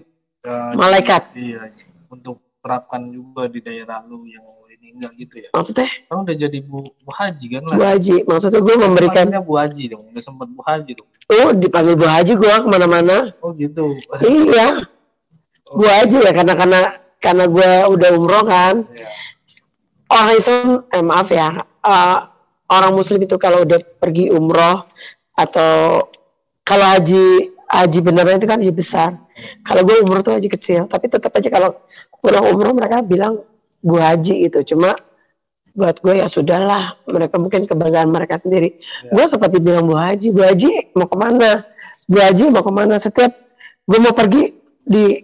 D: malaikat.
C: Iya, untuk terapkan juga di daerah lu yang ini enggak gitu ya.
D: Maksudnya?
C: Kan udah jadi bu haji kan lah.
D: Bu haji, maksudnya gue memberikan.
C: Bu haji dong, udah sempat bu haji dong.
D: Oh, dipanggil bu haji gue kemana-mana.
C: Oh gitu.
D: Iya. Bu haji ya karena gue udah umroh kan.
C: Iya.
D: Orang Islam, maaf ya, orang Muslim itu kalau udah pergi umroh atau kalau haji beneran itu kan haji besar. Kalau gue umroh tuh haji kecil, tapi tetap aja kalau pulang umroh mereka bilang bu haji itu. Cuma buat gue ya sudahlah, mereka mungkin kebanggaan mereka sendiri. Ya. Gue seperti bilang bu haji mau kemana? Bu haji mau kemana? Setiap gue mau pergi di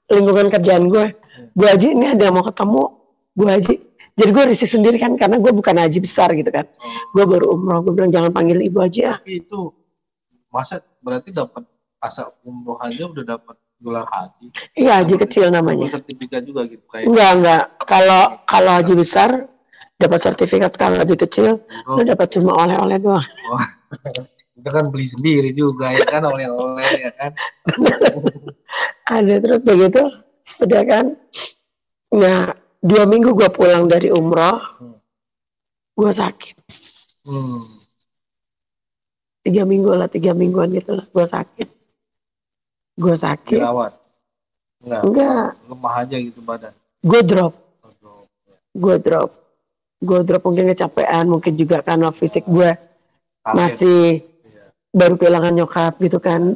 D: lingkungan kerjaan gue, bu haji ini ada yang mau ketemu bu haji. Jadi gue risih sendiri kan, karena gue bukan haji besar gitu kan. Gue baru umroh, gue bilang jangan panggil ibu haji ya.
C: Tapi itu masa berarti dapat asa umroh aja udah dapat gelar haji.
D: Iya, haji kecil namanya.
C: Sertifikat juga gitu kayak.
D: Enggak. Kalau haji besar dapat sertifikat, kalau haji kecil lu dapat cuma oleh-oleh doang.
C: Oh. Itu kan beli sendiri juga ya kan, oleh-oleh ya kan.
D: Ada terus begitu udah kan. Nah, 2 minggu gue pulang dari umroh, gue sakit. 3 mingguan gitu lah, gue sakit.
C: Dirawat?
D: Enggak.
C: Lemah aja gitu badan.
D: Gue drop. Mungkin kecapean, mungkin juga karena fisik gue masih baru kehilangan nyokap gitu kan.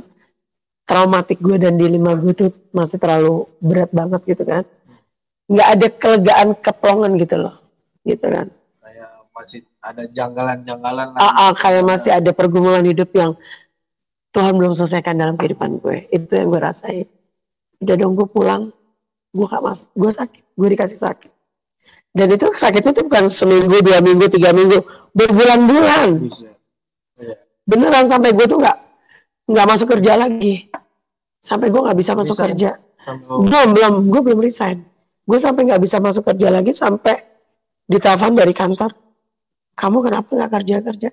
D: Traumatik gue dan dilema gue tuh masih terlalu berat banget gitu kan. Nggak ada kelegaan, keplongan gitu loh. Gitu kan.
C: Kayak masih ada janggalan-janggalan.
D: Kayak masih ada pergumulan hidup yang Tuhan belum selesaikan dalam kehidupan gue. Itu yang gue rasain. Udah dong gue pulang. Gue sakit. Gue dikasih sakit. Dan itu sakitnya tuh bukan seminggu, 2 minggu, 3 minggu, berbulan-bulan. Beneran sampai gue tuh nggak masuk kerja lagi. Sampai gue nggak bisa masuk kerja. Gue belum resign. Gue sampai nggak bisa masuk kerja lagi sampai ditelepon dari kantor. Kamu kenapa nggak kerja?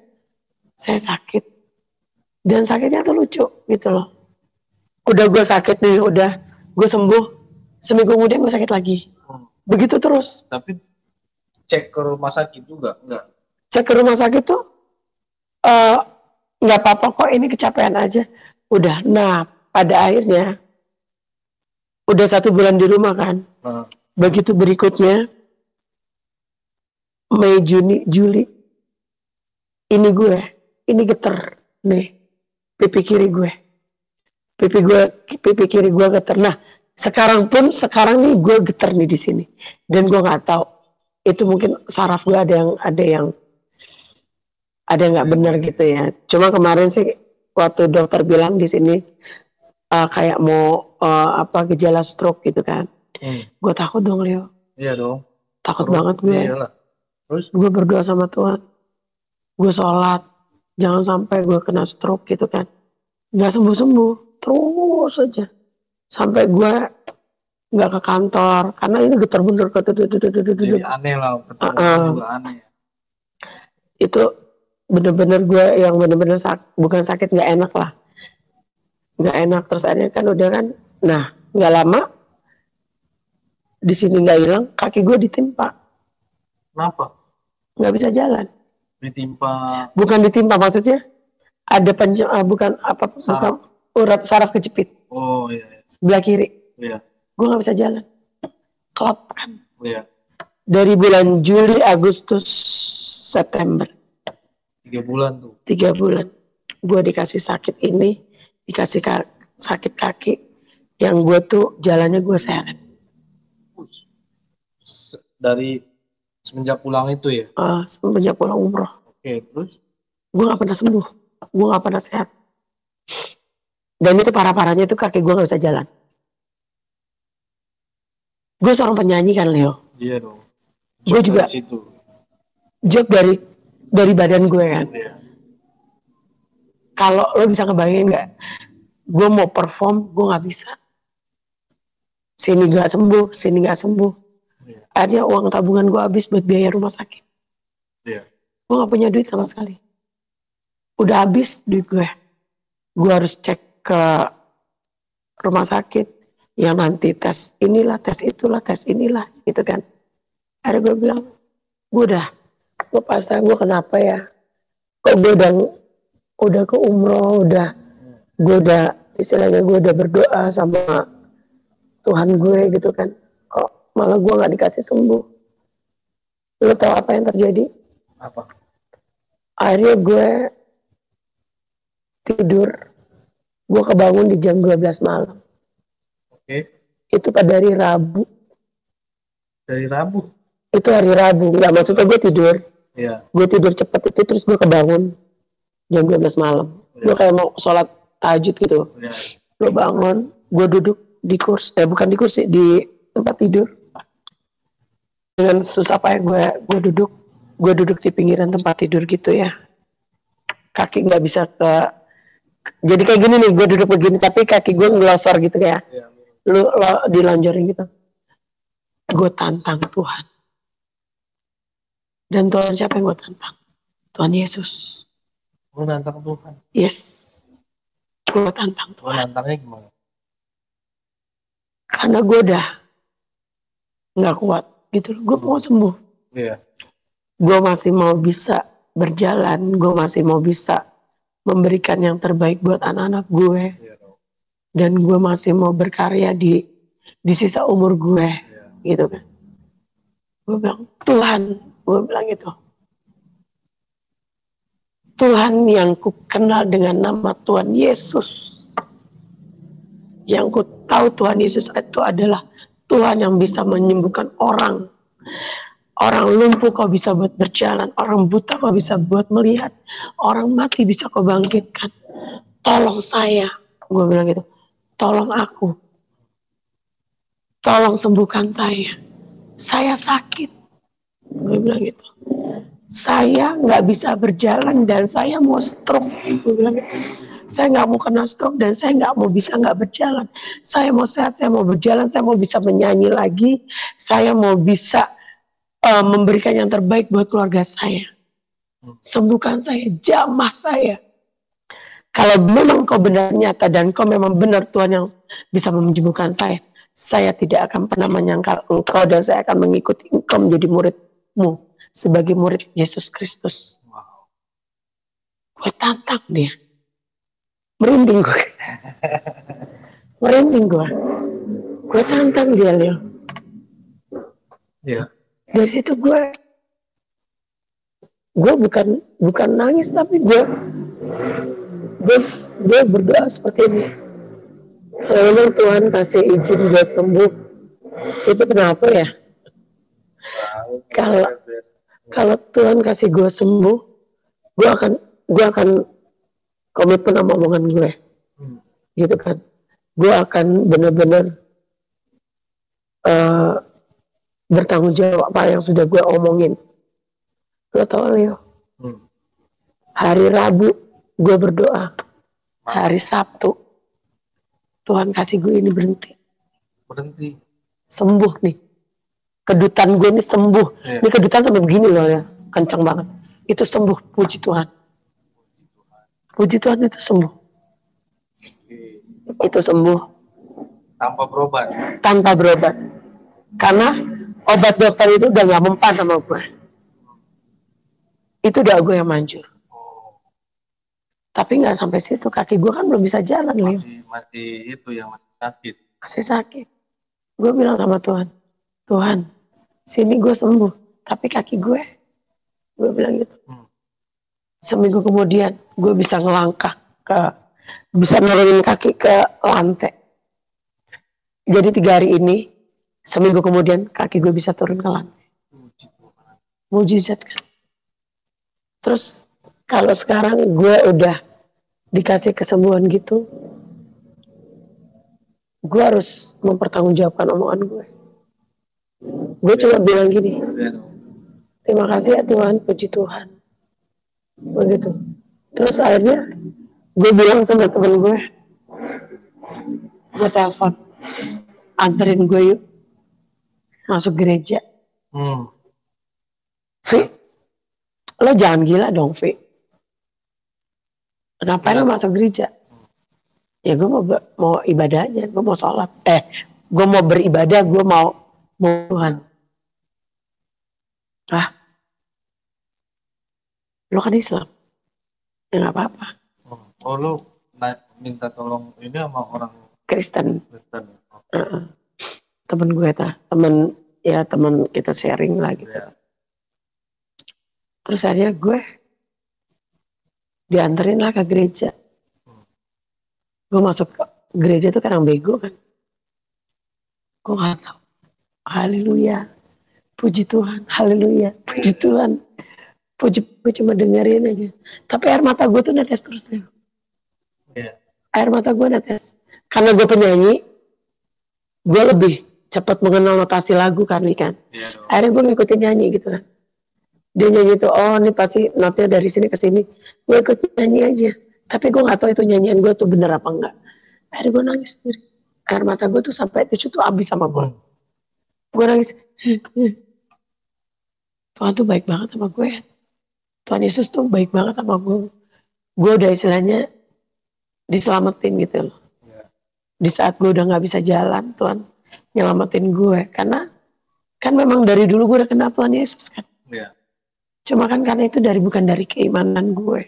D: Saya sakit. Dan sakitnya tuh lucu gitu loh. Udah gue sakit nih, udah gue sembuh. Seminggu kemudian gue sakit lagi. Begitu terus.
C: Tapi cek ke rumah sakit juga enggak?
D: Cek ke rumah sakit tuh nggak apa-apa kok, ini kecapean aja. Udah. Nah pada akhirnya udah 1 bulan di rumah kan. Begitu berikutnya Mei, Juni, Juli, ini geter nih pipi kiri gue geter. Nah sekarang nih gue geter nih di sini, dan gue nggak tahu itu mungkin saraf gue ada yang nggak benar gitu ya. Cuma kemarin sih waktu dokter bilang di sini kayak mau gejala stroke gitu kan. Gue takut dong, Leo.
C: Iya dong.
D: Takut banget gue.
C: Iyalah. Terus
D: gue berdoa sama Tuhan, gue sholat, jangan sampai gue kena stroke gitu kan. Nggak sembuh terus aja sampai gue nggak ke kantor karena ini getar bener.
C: Jadi aneh lah, juga aneh.
D: Itu bener-bener gue yang bener-bener bukan sakit, nggak enak lah, nggak enak. Terus akhirnya kan udah kan, nah nggak lama di sini nggak hilang, kaki gue ditimpa.
C: Kenapa?
D: Nggak bisa jalan.
C: Ditimpa?
D: Bukan ditimpa, maksudnya ada bukan urat saraf kejepit.
C: Oh iya.
D: Sebelah kiri.
C: Iya.
D: Gue nggak bisa jalan. Klop kan.
C: Iya.
D: Dari bulan Juli, Agustus, September.
C: 3 bulan tuh.
D: 3 bulan. Gue dikasih sakit ini, dikasih sakit kaki, yang gue tuh jalannya gue seret.
C: Dari semenjak pulang itu ya?
D: Semenjak pulang umroh.
C: Oke, terus?
D: Gue gak pernah sembuh. Gue gak pernah sehat. Dan itu parah-parahnya itu kaki gue gak bisa jalan. Gue seorang penyanyi kan, Leo.
C: Iya dong.
D: Gue juga job dari badan gue kan.
C: Iya.
D: Kalau lo bisa ngebayangin gak, gue mau perform, gue gak bisa. Sini gak sembuh, sini gak sembuh. Akhirnya uang tabungan gue habis buat biaya rumah sakit.
C: Iya.
D: Gue gak punya duit sama sekali. Udah habis duit gue. Gue harus cek ke rumah sakit yang nanti tes inilah, tes itulah, tes inilah, gitu kan. Akhirnya gue bilang, gue pasang, gue kenapa ya? Kok gue udah ke umroh, gue udah berdoa sama Tuhan gue gitu kan. Kok malah gue gak dikasih sembuh? Lo tau apa yang terjadi?
C: Apa?
D: Akhirnya gue tidur, gue kebangun di jam 12 malam.
C: Oke.
D: Itu pada hari Rabu.
C: Dari Rabu?
D: Itu hari Rabu, nggak, maksudnya gue tidur.
C: Iya.
D: Gue tidur cepat itu, terus gue kebangun jam 12 malam. Gue kayak mau sholat tahajud gitu.
C: Iya.
D: Gue bangun, gue duduk di kursi, bukan di kursi, di tempat tidur. Dengan susah payah gue duduk di pinggiran tempat tidur gitu ya. Kaki nggak bisa jadi kayak gini nih, gue duduk begini tapi kaki gue ngelosor gitu ya.
C: Iya.
D: Lu dilonjorin gitu. Gue tantang Tuhan. Dan Tuhan siapa yang gue tantang? Tuhan Yesus.
C: Lu nantang Tuhan?
D: Yes. Gue tantang
C: Tuhan. Nantangnya gimana?
D: Karena gue udah nggak kuat gitu. Gue mau sembuh.
C: Iya.
D: Gue masih mau bisa berjalan. Gue masih mau bisa memberikan yang terbaik buat anak-anak gue.
C: Iya.
D: Dan gue masih mau berkarya di di sisa umur gue, gitu kan. Gue bilang, Tuhan, gue bilang gitu. Tuhan yang ku kenal dengan nama Tuhan Yesus. Yang ku tahu Tuhan Yesus itu adalah Tuhan yang bisa menyembuhkan orang. Orang lumpuh kau bisa buat berjalan, orang buta kau bisa buat melihat, orang mati bisa kau bangkitkan. Tolong saya, gue bilang gitu. Tolong aku. Tolong sembuhkan saya. Saya sakit. Gue bilang gitu. Saya nggak bisa berjalan dan saya mau stroke. Gue bilang gitu. Saya nggak mau kena stroke dan saya nggak mau bisa nggak berjalan. Saya mau sehat, saya mau berjalan, saya mau bisa menyanyi lagi. Saya mau bisa memberikan yang terbaik buat keluarga saya. Sembuhkan saya, jamah saya. Kalau memang kau benar nyata dan kau memang benar Tuhan yang bisa menyembuhkan saya tidak akan pernah menyangkal engkau dan saya akan mengikuti engkau menjadi muridmu sebagai murid Yesus Kristus. Gue tantang dia. Merinding gue. Merinding gue. Gue tantang dia, Leo.
C: Iya.
D: Dari situ gue bukan nangis tapi gue berdoa seperti ini. Kalau memang Tuhan kasih izin gue sembuh, itu kenapa ya? Kalau Tuhan kasih gue sembuh, gue akan komitmen sama omongan gue, gitu kan? Gue akan benar-benar bertanggung jawab apa yang sudah gue omongin. Lo tau Leo? Hari Rabu gue berdoa, hari Sabtu Tuhan kasih gue ini berhenti. Sembuh nih. Kedutan gue ini sembuh. Ini kedutan sampai begini loh ya. Kenceng banget. Itu sembuh. Puji Tuhan. Puji Tuhan itu sembuh. Itu sembuh.
C: Tanpa berobat.
D: Tanpa berobat. Karena obat dokter itu udah gak mempan sama gue. Itu udah gue yang manjur. Tapi nggak sampai situ, kaki gue kan belum bisa jalan,
C: masih itu yang masih sakit.
D: Masih sakit. Gue bilang sama Tuhan, Tuhan, sini gue sembuh, tapi kaki gue bilang gitu. Seminggu kemudian, gue bisa ngelangkah bisa nurunin kaki ke lantai. Jadi 3 hari ini, seminggu kemudian kaki gue bisa turun ke lantai. Mujizat kan. Terus kalau sekarang gue udah dikasih kesembuhan gitu, gue harus mempertanggungjawabkan omongan gue. Gue cuma bilang gini, terima kasih ya Tuhan, puji Tuhan. Begitu. Terus akhirnya gue bilang sama temen gue telepon, anterin gue yuk masuk gereja. Vi, lo jangan gila dong, Vi. Ngapain lo masuk gereja? Ya gue mau ibadah aja, gue mau sholat. Gue mau beribadah, gue mau Tuhan. Lo kan Islam? Ya gak apa-apa.
C: Oh lo minta tolong ini sama orang
D: Kristen. Temen gue temen kita sharing lah gitu. Terus akhirnya gue dianterin lah ke gereja. Gue masuk ke gereja tuh kadang bego kan. Gue gak tahu. Haleluya. Puji Tuhan. Haleluya. Puji Tuhan. Gue cuma dengerin aja. Tapi air mata gue tuh netes terus. Air mata gue netes. Karena gue penyanyi, gue lebih cepat mengenal notasi lagu kan. Akhirnya gue ngikutin nyanyi gitu kan. Dia nyanyi tuh, oh ini pasti notnya dari sini ke sini. Gue ikut nyanyi aja. Tapi gue gak tahu itu nyanyian gue tuh bener apa enggak. Akhirnya gue nangis sendiri. Air mata gue tuh sampai tisu tuh habis sama gue. Gue nangis. Tuhan tuh baik banget sama gue. Tuhan Yesus tuh baik banget sama gue. Gue udah istilahnya diselamatin gitu loh. Di saat gue udah gak bisa jalan, Tuhan nyelamatin gue. Karena kan memang dari dulu gue udah kenal Tuhan Yesus kan. Cuma kan karena itu bukan dari keimanan gue.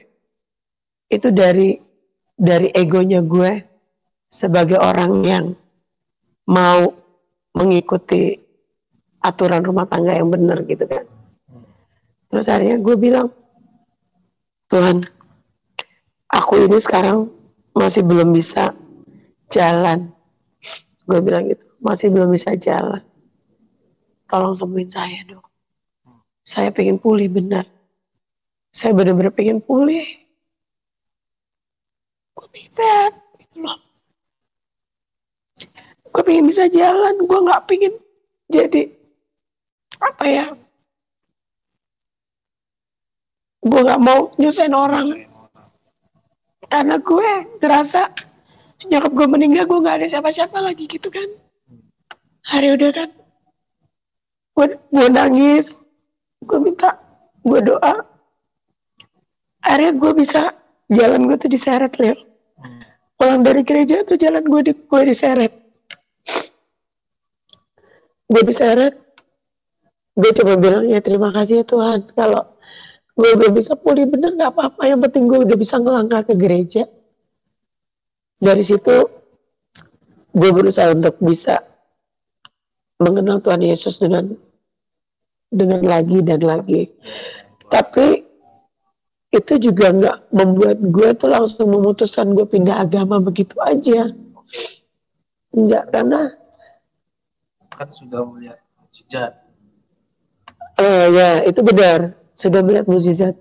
D: Itu dari egonya gue sebagai orang yang mau mengikuti aturan rumah tangga yang benar gitu kan. Terus akhirnya gue bilang, Tuhan, aku ini sekarang masih belum bisa jalan. Gue bilang gitu, masih belum bisa jalan. Tolong sembuhin saya dong. Saya pengen pulih benar. Saya benar-benar pengen pulih. Gue pengen sehat. Gitu loh. Gue pengen bisa jalan. Gue gak pengen jadi, apa ya, gue gak mau nyusahin orang. Karena gue ngerasa nyokap gue meninggal, gue gak ada siapa-siapa lagi gitu kan. Hari udah kan, gue nangis, gue minta, gue doa. Akhirnya gue bisa, jalan gue tuh diseret, Leo. Pulang dari gereja tuh jalan gue diseret. Gue diseret, gue coba bilang, ya terima kasih ya Tuhan, kalau gue belum bisa pulih bener gak apa-apa, yang penting gue udah bisa ngelangkah ke gereja. Dari situ, gue berusaha untuk bisa mengenal Tuhan Yesus dengan lagi dan lagi. Tapi itu juga nggak membuat gue tuh langsung memutuskan gue pindah agama begitu aja. Enggak, karena
C: Kan sudah melihat mukjizat.
D: ya itu benar, sudah melihat mukjizat.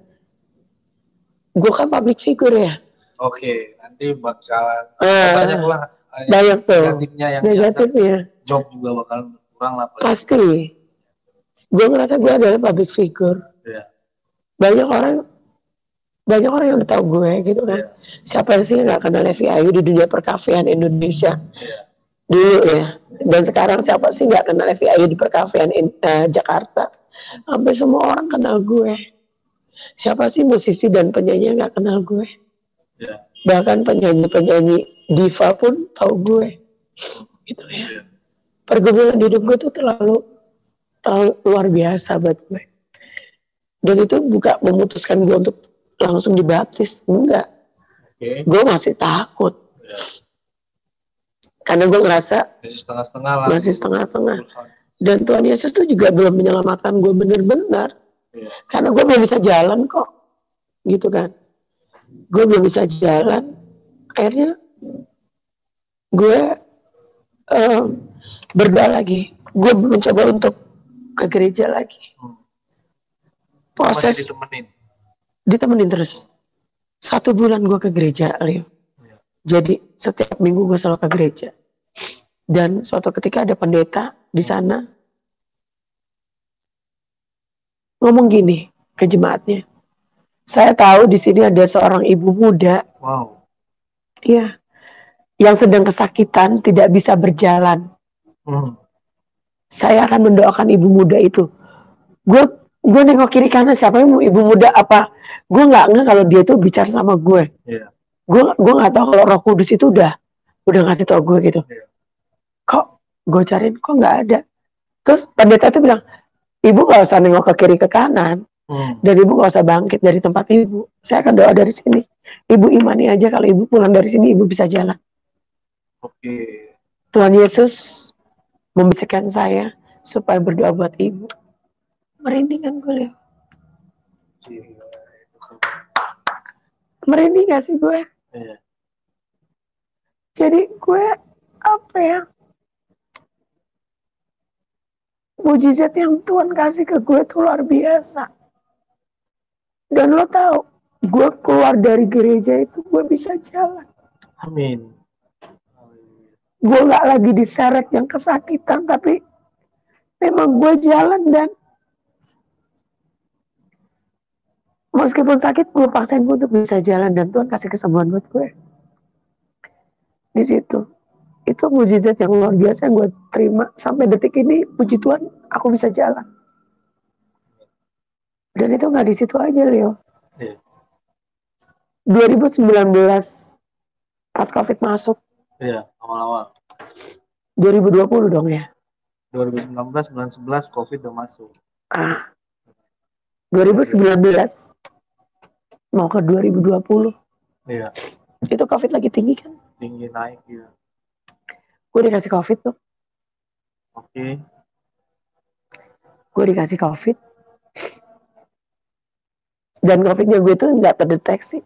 D: Gue kan public figure ya.
C: Oke, nanti bakalan banyak lah
D: Banyak tuh
C: negatifnya yang
D: negatifnya.
C: Job juga bakalan berkurang lah.
D: Pasti. Gue ngerasa gue adalah public figure.
C: Ya.
D: Banyak orang yang udah tahu gue gitu kan. Siapa sih yang nggak kenal Levi Ayu di dunia perkafean Indonesia dulu ya. Dan sekarang siapa sih nggak kenal Levi Ayu di perkafean Jakarta. Hampir semua orang kenal gue. Siapa sih musisi dan penyanyi yang nggak kenal gue. Bahkan penyanyi diva pun tahu gue gitu ya. Pergumulan hidup gue tuh terlalu luar biasa buat gue. Dan itu bukan memutuskan gue untuk langsung dibaptis, enggak. Gue masih takut. Karena gue ngerasa masih setengah-setengah. Dan Tuhan Yesus tuh juga belum menyelamatkan gue benar-benar. Karena gue belum bisa jalan kok. Gitu kan. Gue belum bisa jalan. Akhirnya gue berdoa lagi. Gue mencoba untuk ke gereja lagi. Proses ditemenin terus. 1 bulan gue ke gereja, Leo. Jadi setiap minggu gue selalu ke gereja. Dan suatu ketika ada pendeta di sana ngomong gini ke jemaatnya. Saya tahu di sini ada seorang ibu muda.
C: Wow.
D: Iya. Yang sedang kesakitan, tidak bisa berjalan. Saya akan mendoakan ibu muda itu. Gue nengok kiri kanan, siapa yang ibu muda apa? Gue nggak kalau dia tuh bicara sama gue. Gue nggak tahu kalau Roh Kudus itu udah ngasih tau gue gitu. Kok gue cariin kok nggak ada. Terus pendeta itu bilang, ibu nggak usah nengok ke kiri ke kanan. Dan ibu nggak usah bangkit dari tempat ibu. Saya akan doa dari sini. Ibu imani aja kalau ibu pulang dari sini ibu bisa jalan. Tuhan Yesus membisikkan saya supaya berdoa buat ibu. Merinding kan gue, Leo? Merinding gak sih gue? Jadi gue apa ya? Mujizat yang Tuhan kasih ke gue tuh luar biasa. Dan lo tahu, gue keluar dari gereja itu gue bisa jalan.
C: Amin.
D: Gue gak lagi diseret yang kesakitan, tapi memang gue jalan dan meskipun sakit gue paksain gue untuk bisa jalan dan Tuhan kasih kesembuhan buat gue. Di situ. Itu mujizat yang luar biasa yang gue terima. Sampai detik ini, puji Tuhan, aku bisa jalan. Dan itu gak di situ aja, Leo. 2019, pas COVID masuk.
C: Iya, awal-awal.
D: 2020 dong ya?
C: 2019, bulan 11, COVID udah masuk.
D: 2019, mau ke 2020.
C: Iya.
D: Itu COVID lagi tinggi kan?
C: Tinggi naik, ya.
D: Gue dikasih COVID tuh.
C: Oke.
D: Gue dikasih COVID. Dan COVID-nya gue tuh nggak terdeteksi.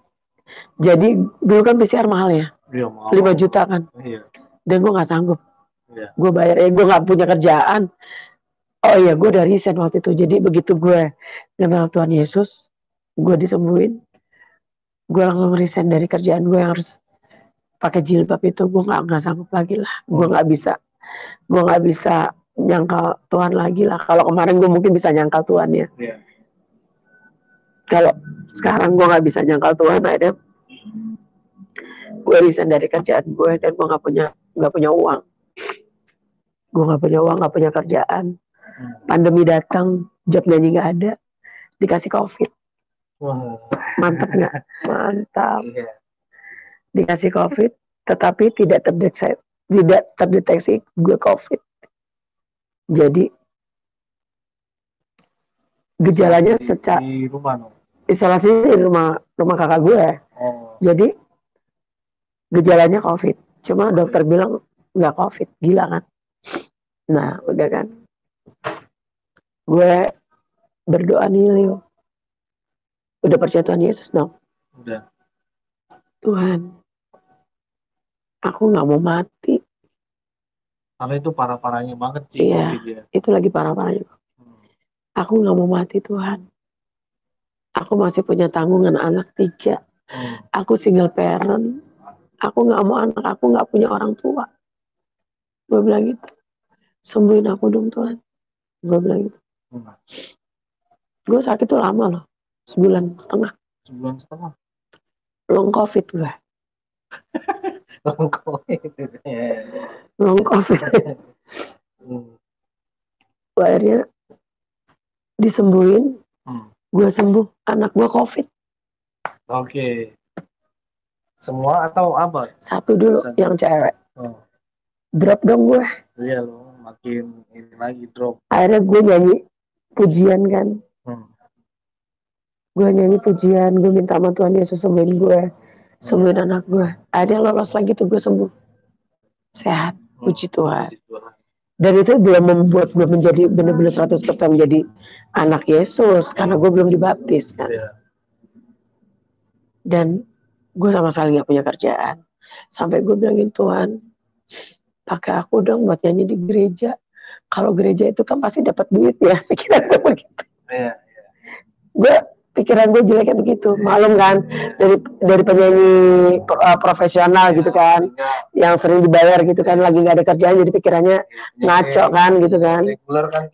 D: Jadi dulu kan PCR mahal ya.
C: Iya,
D: 5 juta kan.
C: Iya.
D: Dan gue nggak sanggup.
C: Iya.
D: Gue bayar, gue nggak punya kerjaan. Oh iya, gue udah resign waktu itu. Jadi begitu gue kenal Tuhan Yesus, gue disembuhin. Gue langsung resign dari kerjaan gue yang harus pakai jilbab itu. Gue nggak sanggup lagi lah. Gue nggak bisa nyangkal Tuhan lagi lah. Kalau kemarin gue mungkin bisa nyangkal Tuhan ya.
C: Iya.
D: Kalau sekarang gue nggak bisa nyangkal Tuhan, akhirnya gue resign dari kerjaan gue dan gue nggak punya uang. Gue nggak punya uang, nggak punya kerjaan. Pandemi datang, job nyanyi nggak ada, dikasih COVID.
C: Wah.
D: Mantap nggak? Mantap.
C: Iya.
D: Dikasih COVID, tetapi tidak terdeteksi gue COVID. Jadi gejalanya secara
C: di rumah no.
D: Isolasi di rumah kakak gue.
C: Oh.
D: Jadi gejalanya COVID. Cuma dokter bilang nggak COVID, gila kan? Nah, udah kan. Gue berdoa nih, Leo. Udah percaya Tuhan Yesus dong?
C: Udah.
D: Tuhan, aku nggak mau mati.
C: Karena itu parah-parahnya banget sih.
D: Iya,
C: COVID ya.
D: itu lagi parah-parahnya. Aku nggak mau mati, Tuhan. Aku masih punya tanggungan anak 3. Aku single parent. Aku nggak mau anak aku nggak punya orang tua. Gue bilang gitu. Sembuhin aku dong Tuhan. Gue bilang gitu. Gue sakit tuh lama loh. 1,5 bulan.
C: 1,5 bulan.
D: Long COVID gue.
C: Long COVID.
D: Long COVID. Gue akhirnya disembuhin. Gue sembuh. Anak gue COVID.
C: Oke. Semua atau apa?
D: Satu dulu yang cewek. Drop dong gue.
C: Iya loh, makin ini lagi drop.
D: Akhirnya gue nyanyi pujian kan. Gue nyanyi pujian, gue minta sama Tuhan Yesus sembuhin gue, sembuhin anak gue. Akhirnya lolos lagi tuh gue sembuh. Sehat, puji Tuhan. Dan itu belum membuat gue menjadi benar-benar 100% menjadi anak Yesus. Karena gue belum dibaptis kan. Dan gue sama sekali gak punya kerjaan. Sampai gue bilangin Tuhan, pakai aku dong buat nyanyi di gereja. Kalau gereja itu kan pasti dapat duit ya, pikiran gue begitu. Pikiran gue jeleknya begitu, malum kan, dari penyanyi profesional gitu kan, yang sering dibayar gitu kan, lagi nggak ada kerjaan, jadi pikirannya ngaco kan gitu kan,
C: reguler kan,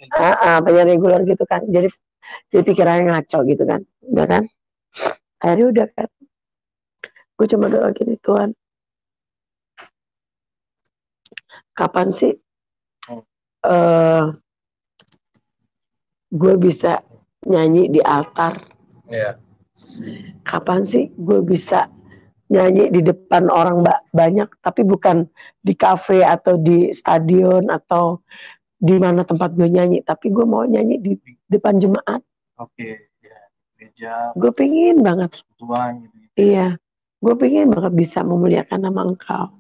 D: penyanyi reguler gitu kan, jadi pikirannya ngaco gitu kan, udah kan, akhirnya udah kan, gue cuma doa gini, Tuhan, kapan sih gue bisa nyanyi di altar? Kapan sih gue bisa nyanyi di depan orang banyak, tapi bukan di kafe atau di stadion atau di mana tempat gue nyanyi, tapi gue mau nyanyi di depan jemaat.
C: Oke, ya, gereja.
D: Gue pengen banget.
C: Tuhan, gitu.
D: Iya, gue pengen banget bisa memuliakan nama Engkau.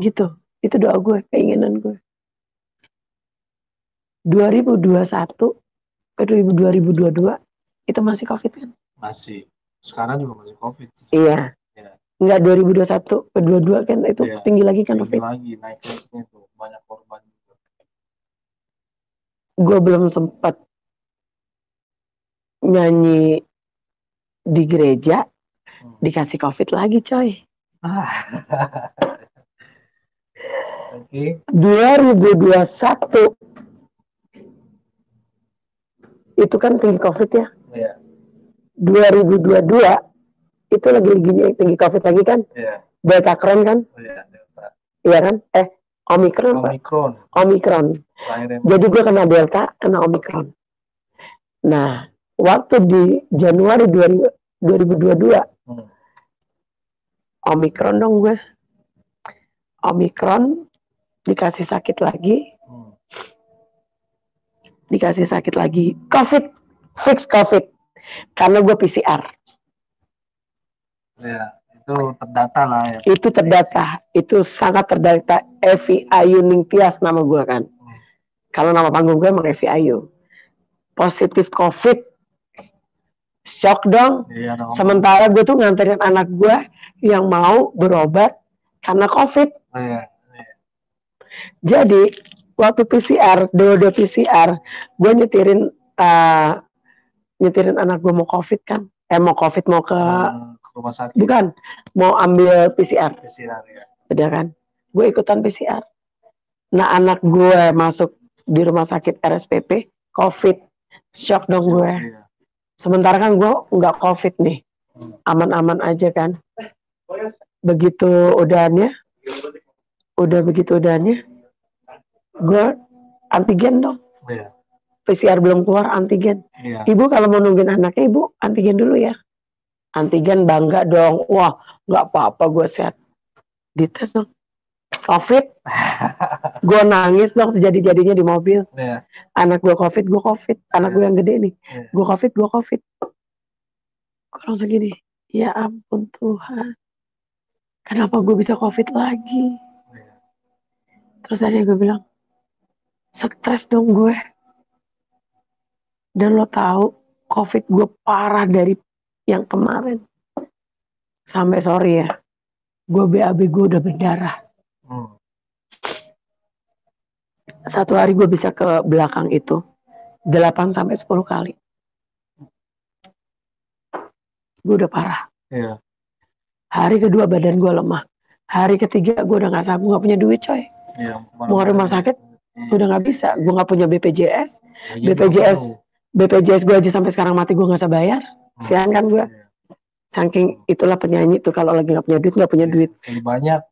D: Gitu, itu doa gue, keinginan gue. 2022 itu masih COVID kan?
C: Masih. Sekarang juga masih COVID.
D: Iya. Ya. Enggak 2021 ke 22 kan itu ya, tinggi lagi kan
C: COVID. Lagi naiknya itu banyak korban juga.
D: Gue belum sempat nyanyi di gereja, dikasih COVID lagi coy.
C: Oke.
D: 2021 itu kan tinggi COVID ya.
C: Iya.
D: 2022 itu lagi tinggi COVID lagi kan.
C: Iya.
D: Delta keren kan.
C: Iya, Delta.
D: Iya kan? Omikron. Jadi gue kena Delta, kena Omikron. Nah, waktu di Januari 2022 Omikron dong gue. Omikron dikasih sakit lagi. Dikasih sakit lagi, COVID, fix COVID, karena gue PCR.
C: Ya, Itu terdata lah ya.
D: Itu terdata, itu sangat terdata. Evi Ayu Ningtyas nama gue kan. Kalau nama panggung gue emang Evi Ayu. Positif COVID, shock dong.
C: Iya, dong.
D: Sementara gue tuh nganterin anak gue yang mau berobat karena COVID.
C: Iya.
D: Jadi waktu PCR, dua PCR, gue nyetirin anak gue mau COVID kan. Mau COVID, mau ke
C: Rumah sakit.
D: bukan, mau ambil PCR.
C: PCR ya.
D: Udah kan, gue ikutan PCR. Nah anak gue masuk di rumah sakit RSPP, COVID, shock dong gue.
C: Iya.
D: Sementara kan gue nggak COVID nih, aman-aman aja kan. Begitu udahannya, gue antigen dong.
C: Iya.
D: PCR belum keluar, antigen.
C: Iya.
D: Ibu kalau mau nungguin anaknya, ibu antigen dulu ya. Antigen bangga dong. Wah, nggak apa-apa, gue sehat. Dites dong. COVID. Gue nangis dong sejadi-jadinya di mobil.
C: Iya.
D: Anak gue COVID, gue COVID. Anak gue yang gede nih.
C: Iya.
D: Gue COVID. Gue langsung gini, ya ampun Tuhan. Kenapa gue bisa COVID lagi?
C: Iya.
D: Terus akhirnya gue bilang, stres dong gue. Dan lo tahu, COVID gue parah dari yang kemarin. Sampai sorry ya, gue BAB gue udah berdarah. Satu hari gue bisa ke belakang itu 8 sampai 10 kali. Gue udah parah.
C: Iya.
D: Hari kedua badan gue lemah. Hari ketiga gue udah gak sanggup, gak punya duit coy.
C: Iya.
D: Mau ke rumah sakit, udah gak bisa. Gue gak punya BPJS.
C: Iya,
D: BPJS gue aja sampai sekarang mati gue gak bisa bayar. Sian kan gue. Saking itulah penyanyi tuh kalau lagi gak punya duit.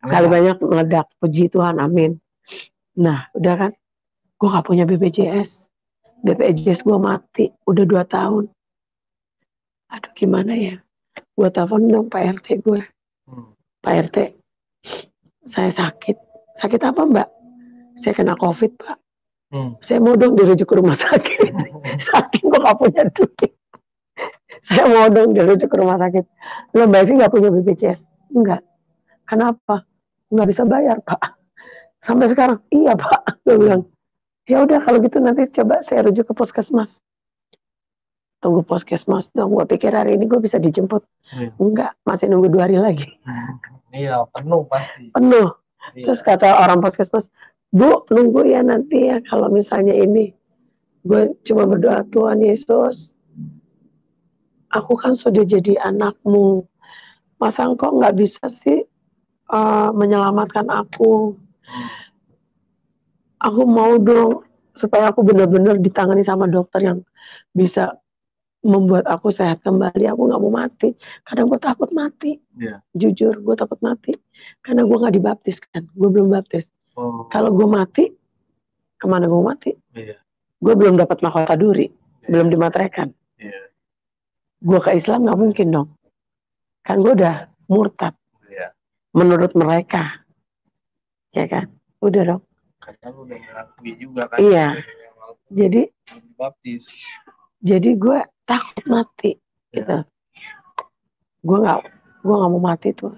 C: Sekali banyak
D: meledak. Puji Tuhan, amin. Nah udah kan, gue gak punya BPJS gue mati udah 2 tahun. Aduh gimana ya, gue telepon dong Pak RT gue. Pak RT, saya sakit apa mbak? Saya kena COVID pak. Saya mau dong dirujuk ke rumah sakit. Saking gue gak punya duit, saya mau dong dirujuk ke rumah sakit. Lo mbak sih gak punya BPJS? Enggak. Kenapa? Nggak bisa bayar pak. Sampai sekarang, iya pak. Gue bilang, ya udah kalau gitu nanti coba saya rujuk ke puskesmas. Tunggu puskesmas dong. Gue pikir hari ini gue bisa dijemput. Enggak, masih nunggu 2 hari lagi.
C: Iya, penuh pasti.
D: Penuh.
C: Iya.
D: Terus kata orang puskesmas, Bu, nunggu ya nanti ya kalau misalnya ini. Gue cuma berdoa, Tuhan Yesus, aku kan sudah jadi anakmu. Masa engkau nggak bisa sih menyelamatkan aku? Aku mau dong supaya aku benar-benar ditangani sama dokter yang bisa membuat aku sehat kembali. Aku nggak mau mati. Kadang gue takut mati.
C: Iya.
D: Jujur, gue takut mati. Karena gue nggak dibaptis kan. Gue belum baptis. Kalau gue mati, kemana gue mati?
C: Iya.
D: Gue belum dapat mahkota duri. Belum dimateraikan.
C: Iya.
D: Gue ke Islam nggak mungkin dong. Kan gue udah murtad.
C: Iya.
D: Menurut mereka. Ya kan? Udah dong.
C: Karena lu udah mengakui juga kan.
D: Iya. Jadi
C: baptis.
D: Jadi gue takut mati gitu. Gue nggak mau mati tuh.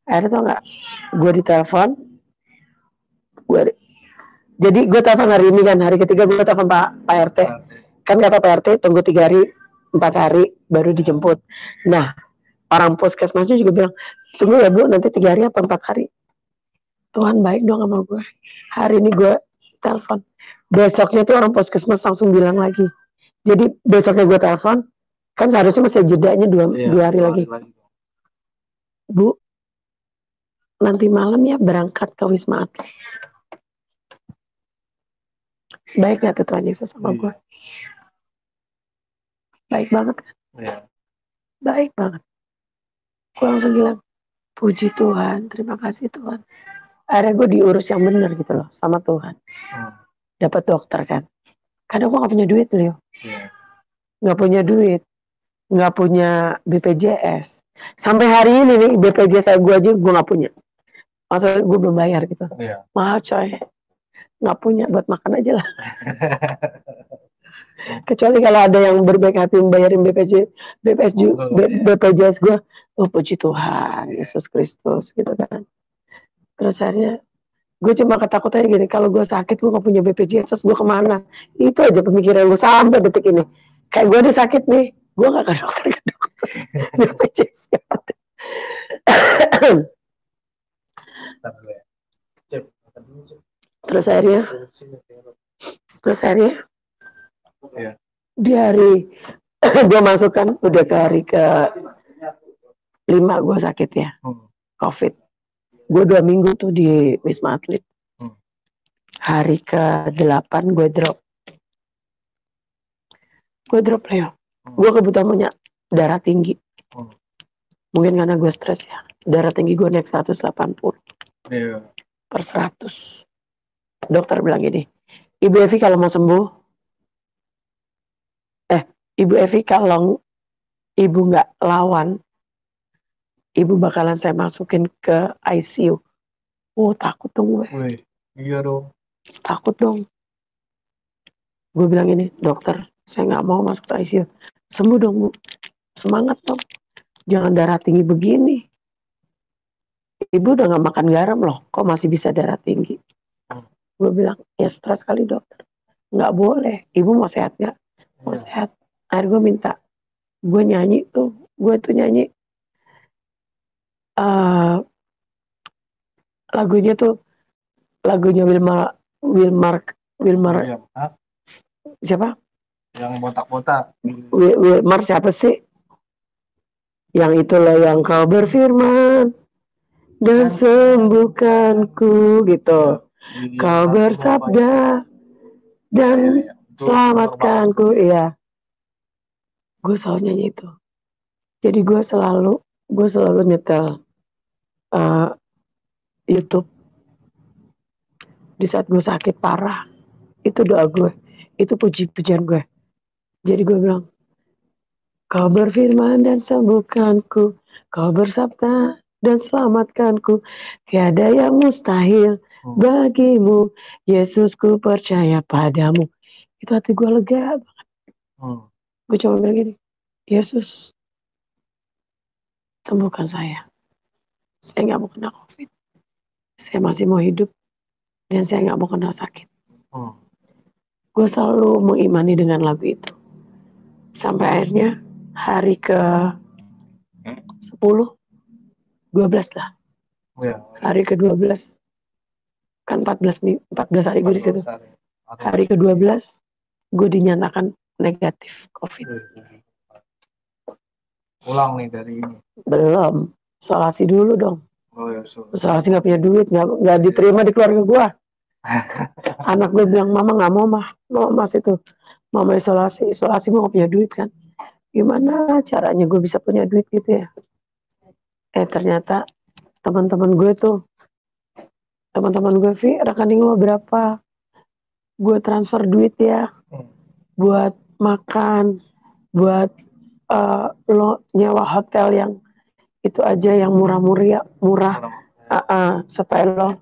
D: Akhirnya tau nggak? Gue ditelepon. Jadi gue telepon hari ini kan. Hari ketiga gue telepon Pak RT. Kan kata Pak RT tunggu 3 hari, 4 hari baru dijemput. Nah orang puskesmasnya juga bilang tunggu ya Bu, nanti 3 hari apa 4 hari. Tuhan baik dong sama gue. Hari ini gue telepon. Besoknya tuh orang puskesmas langsung bilang lagi. Jadi besoknya gue telepon, kan seharusnya masih jedanya 2 hari lagi. Bu, nanti malam ya berangkat ke Wisma Atlet. Baik gak tuh Tuhan Yesus sama gue? Baik banget kan?
C: Iya.
D: Baik banget. Gue langsung bilang, puji Tuhan, terima kasih Tuhan. Akhirnya gue diurus yang benar gitu loh, sama Tuhan. Dapat dokter kan. Kadang gue gak punya duit Leo. Gak punya duit. Gak punya BPJS. Sampai hari ini nih, BPJS gue aja gue gak punya. Maksudnya gue belum bayar gitu. Mahal coy. Gak punya, buat makan aja lah. Kecuali kalau ada yang berbaik hati membayarin BPJS gue, oh puji Tuhan Yesus Kristus gitu kan. Terus akhirnya gue cuma ketakutannya gini, kalau gue sakit gue gak punya BPJS gue kemana, itu aja pemikiran gue sampai detik ini. Kayak gue udah sakit nih, gue gak ke dokter BPJS gak ada. Terus akhirnya di hari gue masukkan udah ke hari ke 5 gue sakit ya, COVID. Gue 2 minggu tuh di Wisma Atlet. Hari ke 8 gue drop Leo. Gue kebetulan punya darah tinggi. Mungkin karena gue stres ya. Darah tinggi gue naik 180 per 100. Dokter bilang gini, Ibu Evi kalau mau sembuh, Ibu Evi kalau Ibu nggak lawan, Ibu bakalan saya masukin ke ICU. Oh takut dong gue.
C: Iya dong.
D: Takut dong. Gue bilang ini, dokter, saya nggak mau masuk ke ICU. Sembuh dong Bu. Semangat dong. Jangan darah tinggi begini. Ibu udah nggak makan garam loh. Kok masih bisa darah tinggi? Gue bilang, ya stres kali dokter. Nggak boleh. Ibu mau sehat nggak? Mau sehat. Akhirnya gue minta. Gue nyanyi tuh. Gue tuh nyanyi. Lagunya tuh. Lagunya Wilmar siapa?
C: Yang botak-botak.
D: Wilmar siapa sih? Yang itu loh yang kau berfirman dan sembuhkanku gitu. Kau bersabda dan selamatkanku. Iya. Gue selalu nyanyi itu. Jadi gue selalu nyetel YouTube. Di saat gue sakit parah, itu doa gue, itu puji-pujian gue. Jadi gue bilang, kau berfirman dan sembuhkanku, kau bersabda dan selamatkanku, tiada yang mustahil bagimu, Yesusku percaya padamu. Itu hati gue lega banget. Gue cuma bilang gini, Yesus, sembuhkan saya nggak mau kena COVID, saya masih mau hidup, dan saya nggak mau kena sakit. Gue selalu mengimani dengan lagu itu. Sampai akhirnya hari ke 10, 12 lah. Hari ke 12. Kan 14 hari gue di situ. Hari ke 12 gue dinyatakan negatif COVID.
C: Pulang nih dari ini.
D: Belum. Isolasi dulu dong. Isolasi gak punya duit, gak diterima di keluarga gue. Anak gue bilang, mama gak mau mas itu. Mama isolasi mau gak punya duit kan. Gimana caranya gue bisa punya duit gitu ya. Ternyata teman-teman gue, Vi, rekening lo berapa? Gue transfer duit ya. Buat makan, buat lo nyewa hotel yang itu aja yang murah, supaya lo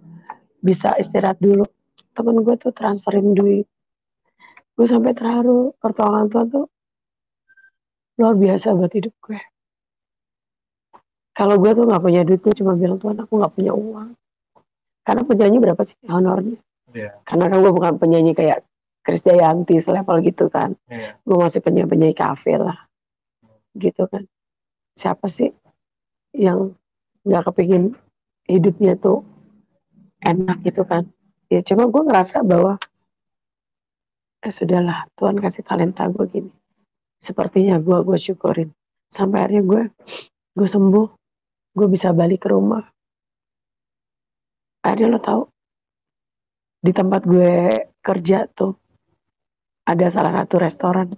D: bisa istirahat dulu. Temen gue tuh transferin duit. Gue sampai terharu. Pertolongan Tuhan tuh luar biasa buat hidup gue. Kalau gue tuh gak punya duit, gue cuma bilang, Tuhan aku gak punya uang. Karena penyanyi berapa sih honornya? Karena kan gue bukan penyanyi kayak Krisdayanti selevel gitu kan. Gue masih penyanyi kafe lah. Gitu kan. Siapa sih yang gak kepingin hidupnya tuh enak gitu kan. Ya cuma gue ngerasa bahwa sudahlah, Tuhan kasih talenta gue gini. Sepertinya gue syukurin. Sampai akhirnya gue sembuh. Gue bisa balik ke rumah. Akhirnya lo tahu, di tempat gue kerja tuh ada salah satu restoran.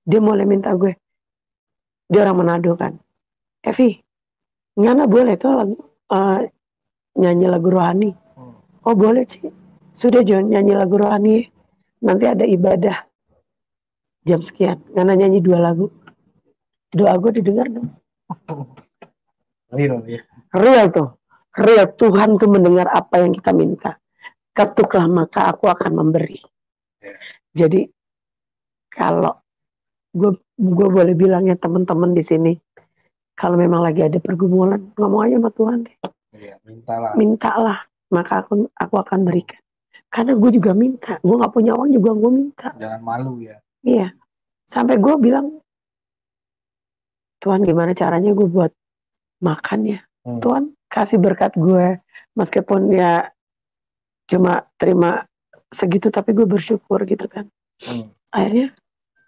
D: Dia mulai minta gue. Dia orang Manado kan. Evi, ngana boleh tuh nyanyi lagu rohani. Oh boleh sih. Sudah John, nyanyi lagu rohani. Nanti ada ibadah jam sekian. Ngana nyanyi 2 lagu. Doa gue didengar dong. Real tuh. Real, Tuhan tuh mendengar apa yang kita minta. Ketuklah maka aku akan memberi. Jadi kalau gue boleh bilangnya teman-teman di sini, Kalau memang lagi ada pergumulan, ngomong aja sama Tuhan deh.
C: Iya, mintalah.
D: Mintalah, maka aku akan berikan. Karena gue juga minta, gue nggak punya uang juga gue minta.
C: Jangan malu ya.
D: Iya, sampai gue bilang, Tuhan gimana caranya gue buat makan ya? Tuhan kasih berkat gue, meskipun ya cuma terima segitu, tapi gue bersyukur gitu kan. Akhirnya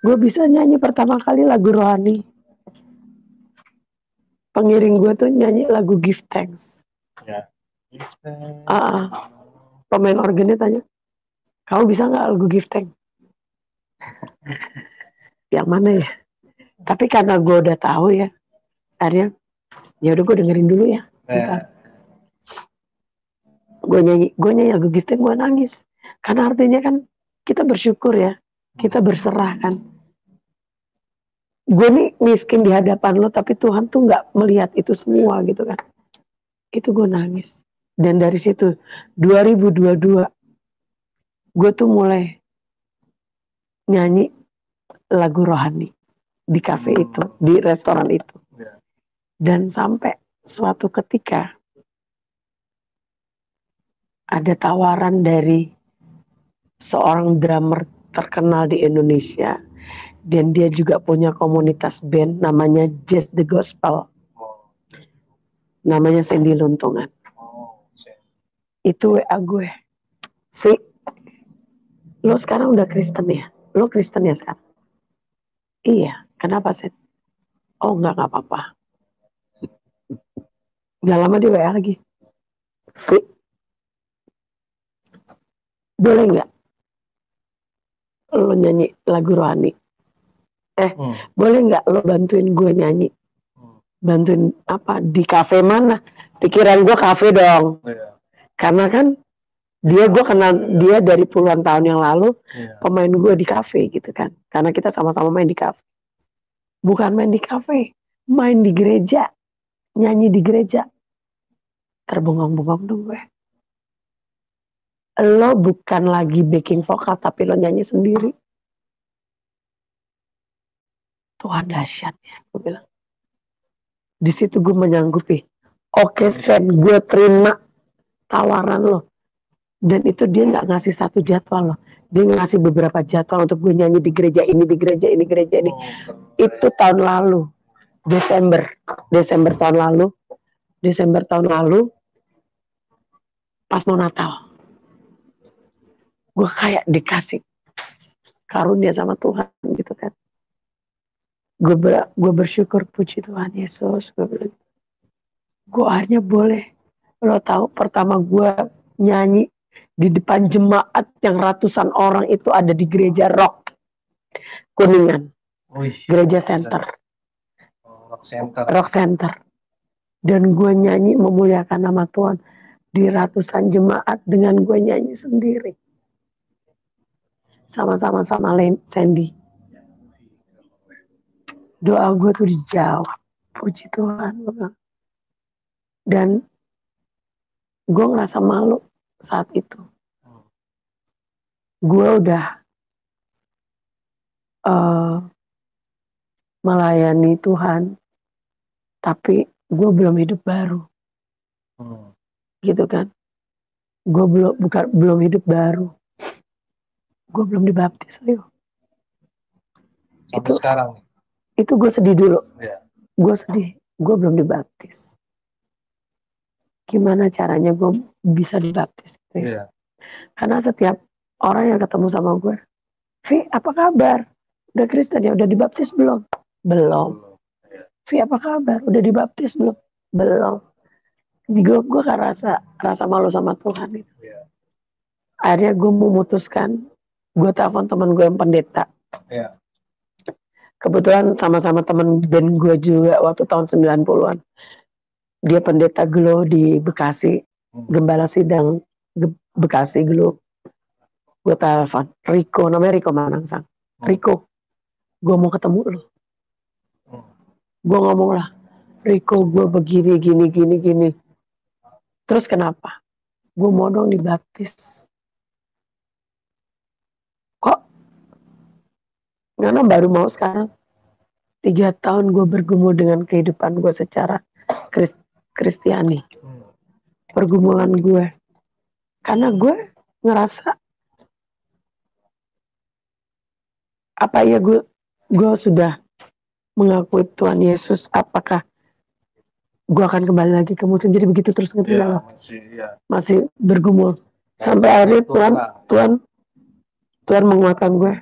D: gue bisa nyanyi pertama kali lagu rohani. Pengiring gue tuh nyanyi lagu Give Thanks.
C: Ya.
D: Pemain organnya tanya, kamu bisa nggak lagu Give Thanks? Yang mana ya? Tapi karena gue udah tahu ya, akhirnya ya udah gue dengerin dulu ya. Gue nyanyi lagu Give Thanks, gue nangis. Karena artinya kan kita bersyukur ya, kita berserah kan. Gue nih miskin di hadapan lo, tapi Tuhan tuh nggak melihat itu semua gitu kan. Itu gue nangis. Dan dari situ 2022 gue tuh mulai nyanyi lagu rohani di kafe itu, di restoran itu. Dan sampai suatu ketika ada tawaran dari seorang drummer terkenal di Indonesia, dan dia juga punya komunitas band namanya Just the Gospel. Namanya Sandy Luntungan. Itu WA gue. Vi, lo sekarang udah Kristen ya? Lo Kristen ya sekarang? Iya, kenapa Sen? Oh enggak apa-apa. Gak lama di WA lagi. Vi, boleh nggak lo nyanyi lagu rohani? Boleh nggak lo bantuin gue nyanyi? Bantuin apa? Di kafe mana? Pikiran gue kafe dong. Karena kan gue kenal dia dari puluhan tahun yang lalu, pemain gue di kafe gitu kan. Karena kita sama-sama main di kafe. Bukan main di kafe, main di gereja, nyanyi di gereja. Terbengong-bengong dong gue. Lo bukan lagi backing vokal, tapi lo nyanyi sendiri. Tuhan dahsyat ya, gue bilang. Di situ gue menyanggupi. Oke Sen, gue terima tawaran lo. Dan itu dia nggak ngasih satu jadwal loh. Dia ngasih beberapa jadwal untuk gue nyanyi di gereja ini, di gereja ini, gereja ini. Itu tahun lalu, Desember tahun lalu, pas mau Natal. Gue kayak dikasih karunia sama Tuhan gitu kan. Gue bersyukur, puji Tuhan Yesus. Gue akhirnya boleh. Lo tahu pertama gue nyanyi di depan jemaat yang ratusan orang itu ada di gereja Rock Kuningan. Gereja Center. Rock Center. Dan gue nyanyi memuliakan nama Tuhan di ratusan jemaat dengan gue nyanyi sendiri. Sama-sama Sandy. Doa gue tuh dijawab. Puji Tuhan. Dan gue ngerasa malu saat itu. Gue udah melayani Tuhan, tapi gue belum hidup baru. Gitu kan. Gue belum hidup baru. Gue belum dibaptis, Leo.
C: Sampai sekarang.
D: Itu gue sedih dulu. Gue sedih. Gue belum dibaptis. Gimana caranya gue bisa dibaptis? Karena setiap orang yang ketemu sama gue, Vi, apa kabar? Udah Kristen ya? Udah dibaptis belum? Belum. Vi, apa kabar? Udah dibaptis belum? Belum. Jadi gue kan rasa malu sama Tuhan gitu. Akhirnya gue memutuskan, gue telepon teman gue yang pendeta. Kebetulan sama-sama teman band gue juga waktu tahun 90-an. Dia pendeta Glow di Bekasi, gembala sidang Bekasi Glow. Gue telepon Riko, namanya Riko Manangsang. Riko, gue mau ketemu lo. Gue ngomong lah, Riko, gue begini, gini. Terus kenapa? Gue mau dong dibaptis. Kok? Karena baru mau sekarang. 3 tahun gue bergumul dengan kehidupan gue secara Kristiani. Pergumulan gue. Karena gue ngerasa apa ya gue sudah mengakui Tuhan Yesus, apakah gue akan kembali lagi ke musim? Jadi begitu terus masih bergumul sampai akhirnya Tuhan menguatkan gue.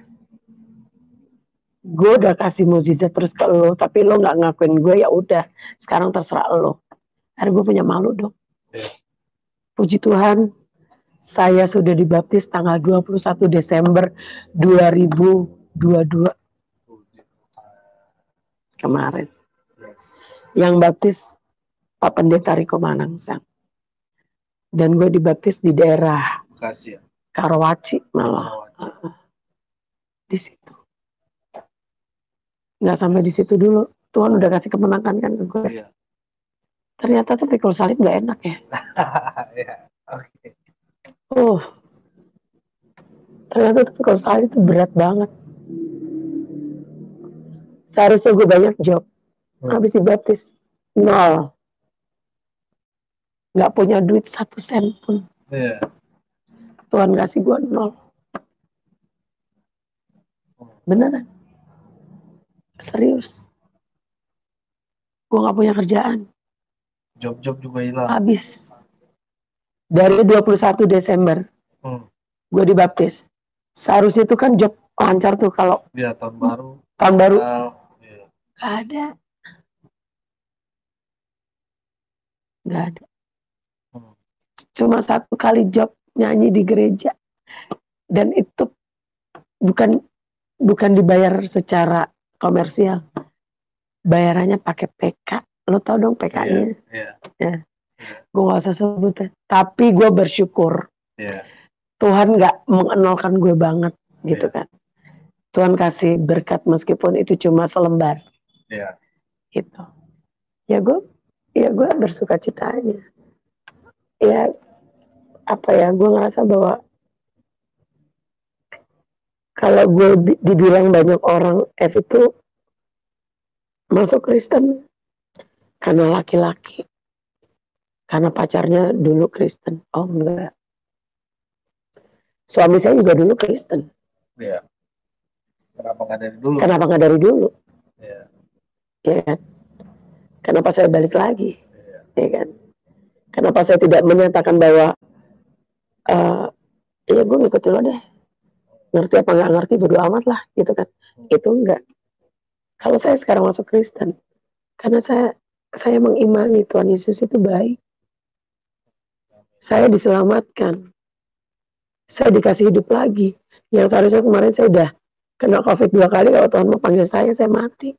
D: Gue udah kasih mukjizat terus ke lo, tapi lo nggak ngakuin gue, ya udah sekarang terserah lo. Akhirnya gue punya malu dong. Puji Tuhan, saya sudah dibaptis tanggal 21 Desember 2022 kemarin. Yang baptis Pak Pendeta Riko Manangsang. Dan gue dibaptis di daerah Karawaci malah. Di situ. Nggak sampai di situ dulu. Tuhan udah kasih kemenangan kan ke gue. Iya. Ternyata tuh pikul salib nggak enak ya. Ternyata tuh pikul salib itu berat banget. Seharusnya gue banyak job. Habis dibaptis 0. Nggak punya duit 1 sen pun. Yeah. Tuhan kasih gue 0. Beneran. Serius. Gue nggak punya kerjaan.
C: Job juga hilang.
D: Habis. Dari 21 Desember. Gue dibaptis. Seharusnya itu kan job lancar tuh kalau.
C: Iya, tahun baru.
D: Tahun baru. Gak ada. Gak ada. Cuma 1 kali job nyanyi di gereja. Dan itu bukan dibayar secara komersial. Bayarannya pakai PK. Lo tau dong PK-nya? Yeah. Gue gak usah sebut. Tapi gue bersyukur. Tuhan gak mengenalkan gue banget. Gitu kan. Tuhan kasih berkat meskipun itu cuma selembar. Gitu. Ya gue bersuka cita aja. Ya gue ngerasa bahwa kalau gue dibilang banyak orang itu masuk Kristen karena laki-laki, karena pacarnya dulu Kristen. Oh enggak, suami saya juga dulu Kristen.
C: Iya. Kenapa nggak
D: dari dulu? Iya. Ya kan? Kenapa saya balik lagi? Ya kan? Kenapa saya tidak menyatakan bahwa ya gue ngikutin lo deh, ngerti apa nggak ngerti bodo amat lah gitu kan. Itu enggak. Kalau saya sekarang masuk Kristen karena saya mengimani Tuhan Yesus itu baik, saya diselamatkan, saya dikasih hidup lagi. Yang seharusnya kemarin saya udah kena COVID 2 kali, kalau Tuhan mau panggil saya mati.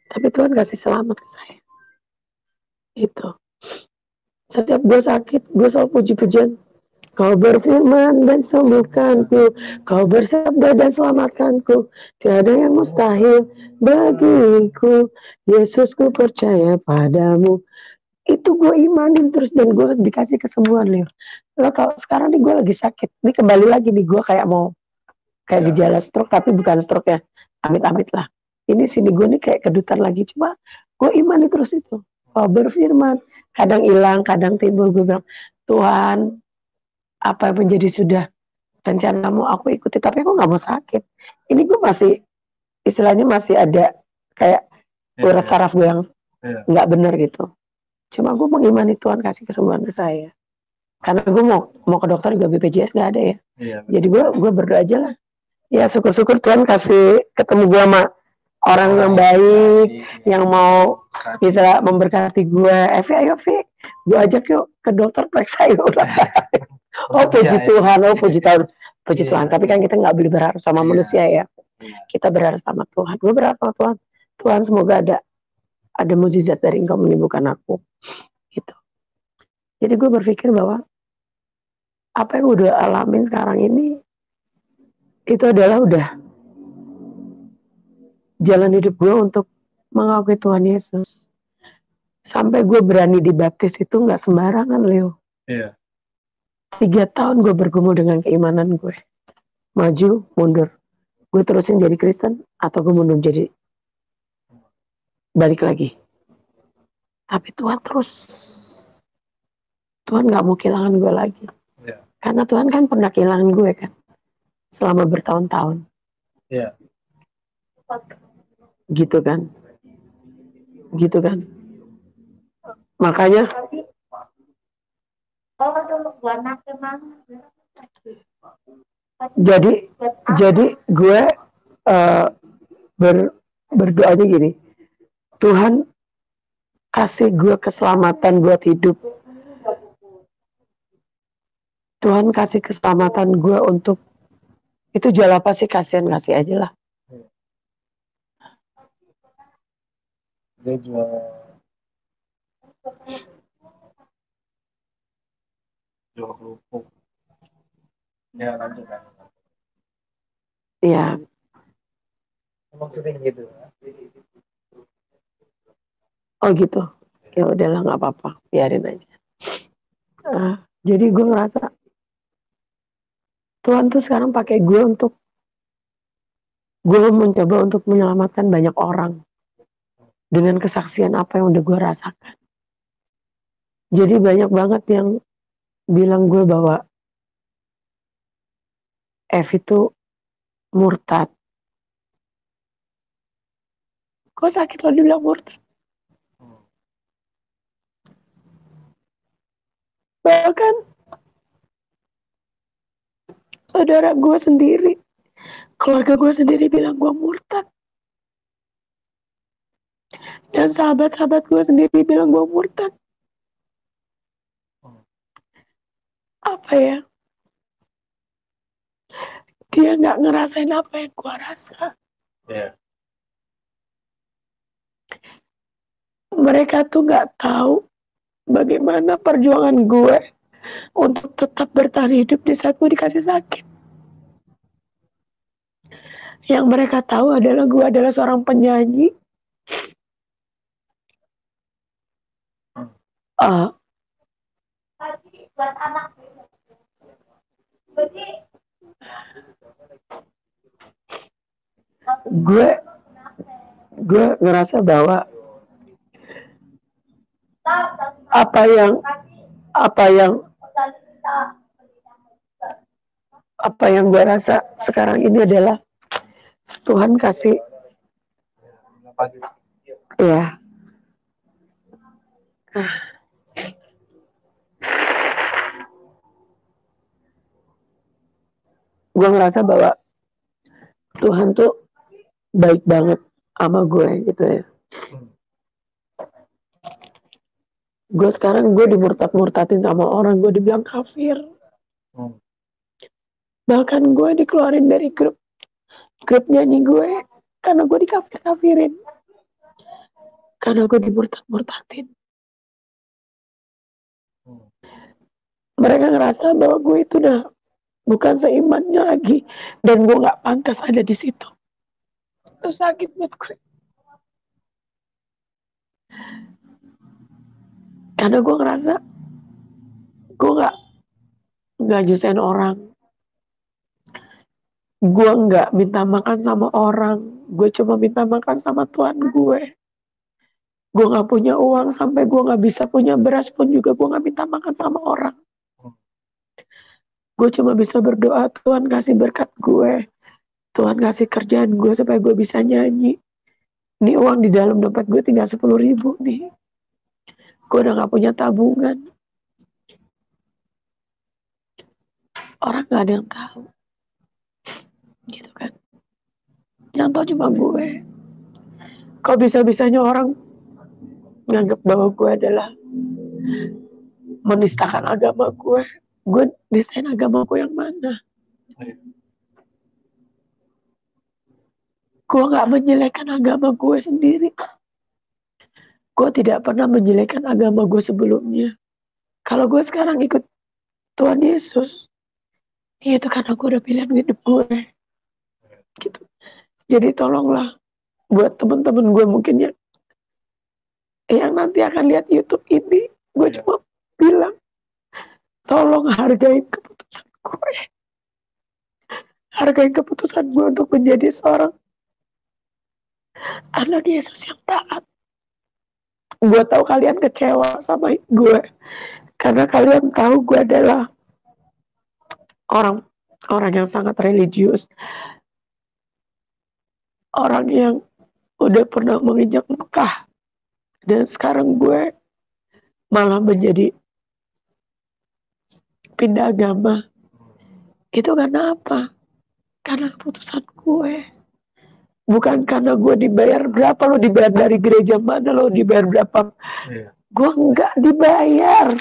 D: Tapi Tuhan kasih selamat ke saya. Itu. Setiap gue sakit, gue selalu puji-pujian. Kau berfirman dan sembuhkanku, kau bersabda dan selamatkanku, tiada yang mustahil bagiku, Yesusku percaya padamu. Itu gue imanin terus dan gue dikasih kesembuhan, Leo. Lo tau sekarang nih gue lagi sakit, ini kembali lagi nih gue kayak gejala stroke, tapi bukan stroke ya, amit-amit lah. Ini sini gue nih kayak kedutan lagi, cuma gue imani terus itu. Kau berfirman, kadang hilang, kadang timbul, gue bilang, Tuhan, apa yang menjadi sudah rencanamu aku ikuti, tapi aku nggak mau sakit. Ini gue masih istilahnya masih ada kayak urat saraf gue yang nggak benar gitu. Cuma gue mengimani Tuhan kasih kesembuhan ke saya. Karena gue mau ke dokter juga BPJS nggak ada ya. Jadi gue berdoa aja lah. Ya syukur-syukur Tuhan kasih ketemu gue sama orang yang baik, yang mau bisa memberkati gue. Evi, ayo Vi, gue ajak yuk ke dokter periksa yuk. Oh puji Tuhan, puji Tuhan. Tapi kan kita nggak boleh berharap sama manusia ya. Kita berharap sama Tuhan. Gue berharap sama Tuhan. Tuhan semoga ada mukjizat dari Engkau menyembuhkan aku. Gitu. Jadi gue berpikir bahwa apa yang udah alamin sekarang ini itu adalah udah jalan hidup gue untuk mengakui Tuhan Yesus. Sampai gue berani dibaptis itu nggak sembarangan, Leo. 3 tahun gue bergumul dengan keimanan gue. Maju, mundur. Gue terusin jadi Kristen atau gue mundur jadi balik lagi. Tapi Tuhan nggak mau kehilangan gue lagi.
C: Iya.
D: Karena Tuhan kan pernah kehilangan gue kan selama bertahun-tahun.
C: Iya.
D: Gitu kan. Makanya jadi gue berdoanya gini, Tuhan kasih gue keselamatan buat hidup. Tuhan kasih keselamatan gue untuk itu, jual apa sih, kasih aja lah.
C: Dia jual kerupuk. Ya lanjut kan.
D: Iya.
C: Maksudnya gitu.
D: Oh gitu. Ya udahlah, nggak apa-apa, biarin aja. Jadi gue ngerasa Tuhan tuh sekarang pakai gue mencoba untuk menyelamatkan banyak orang dengan kesaksian apa yang udah gue rasakan. Jadi banyak banget yang bilang gue bahwa F itu murtad. Kok sakit lo dibilang murtad? Bahkan saudara gue sendiri, keluarga gue sendiri bilang gue murtad. Dan sahabat-sahabat gue sendiri bilang gue murtad. Apa ya? Dia nggak ngerasain apa yang gue rasa.
C: Yeah.
D: Mereka tuh nggak tahu bagaimana perjuangan gue untuk tetap bertahan hidup di saat gue dikasih sakit. Yang mereka tahu adalah gue adalah seorang penyanyi. Gue ngerasa bahwa apa yang gue rasa sekarang ini adalah Tuhan kasih, ya. Gue ngerasa bahwa Tuhan tuh baik banget sama gue gitu ya. Gue sekarang dimurtad-murtadin sama orang, gue dibilang kafir. Bahkan gue dikeluarin dari grup nyanyi gue karena gue dikafir-kafirin. Karena gue dimurtad-murtadin. Mereka ngerasa bahwa gue itu udah bukan seimannya lagi, dan gue nggak pantas ada di situ. Itu sakit buat gue. Karena gue ngerasa gue nggak nyusahin orang. Gue nggak minta makan sama orang. Gue cuma minta makan sama Tuhan gue. Gue nggak punya uang, sampai gue nggak bisa punya beras pun juga gue nggak minta makan sama orang. Gue cuma bisa berdoa, Tuhan kasih berkat gue. Tuhan kasih kerjaan gue supaya gue bisa nyanyi. Ini uang di dalam dompet gue tinggal 10.000 nih. Gue udah gak punya tabungan. Orang gak ada yang tahu. Gitu kan. Yang tahu cuma gue. Kok bisa-bisanya orang nganggap bahwa gue adalah menistakan agama gue. Gue nistahin agama gue yang mana? Gue gak menjelekkan agama gue sendiri. Gue tidak pernah menjelekkan agama gue sebelumnya. Kalau gue sekarang ikut Tuhan Yesus, itu karena gue udah pilihan hidup gue. Gitu. Jadi tolonglah buat teman-teman gue mungkin yang nanti akan lihat YouTube ini, gue cuma bilang, tolong hargai keputusan gue. Hargai keputusan gue untuk menjadi seorang anak Yesus yang taat. gue tahu kalian kecewa sama gue karena kalian tahu gue adalah orang yang sangat religius, orang yang udah pernah menginjak Mekah, dan sekarang gue malah menjadi pindah agama. Itu karena apa? Karena keputusan gue. Bukan karena gue dibayar berapa, lo dibayar dari gereja mana, lo dibayar berapa. Gue nggak dibayar.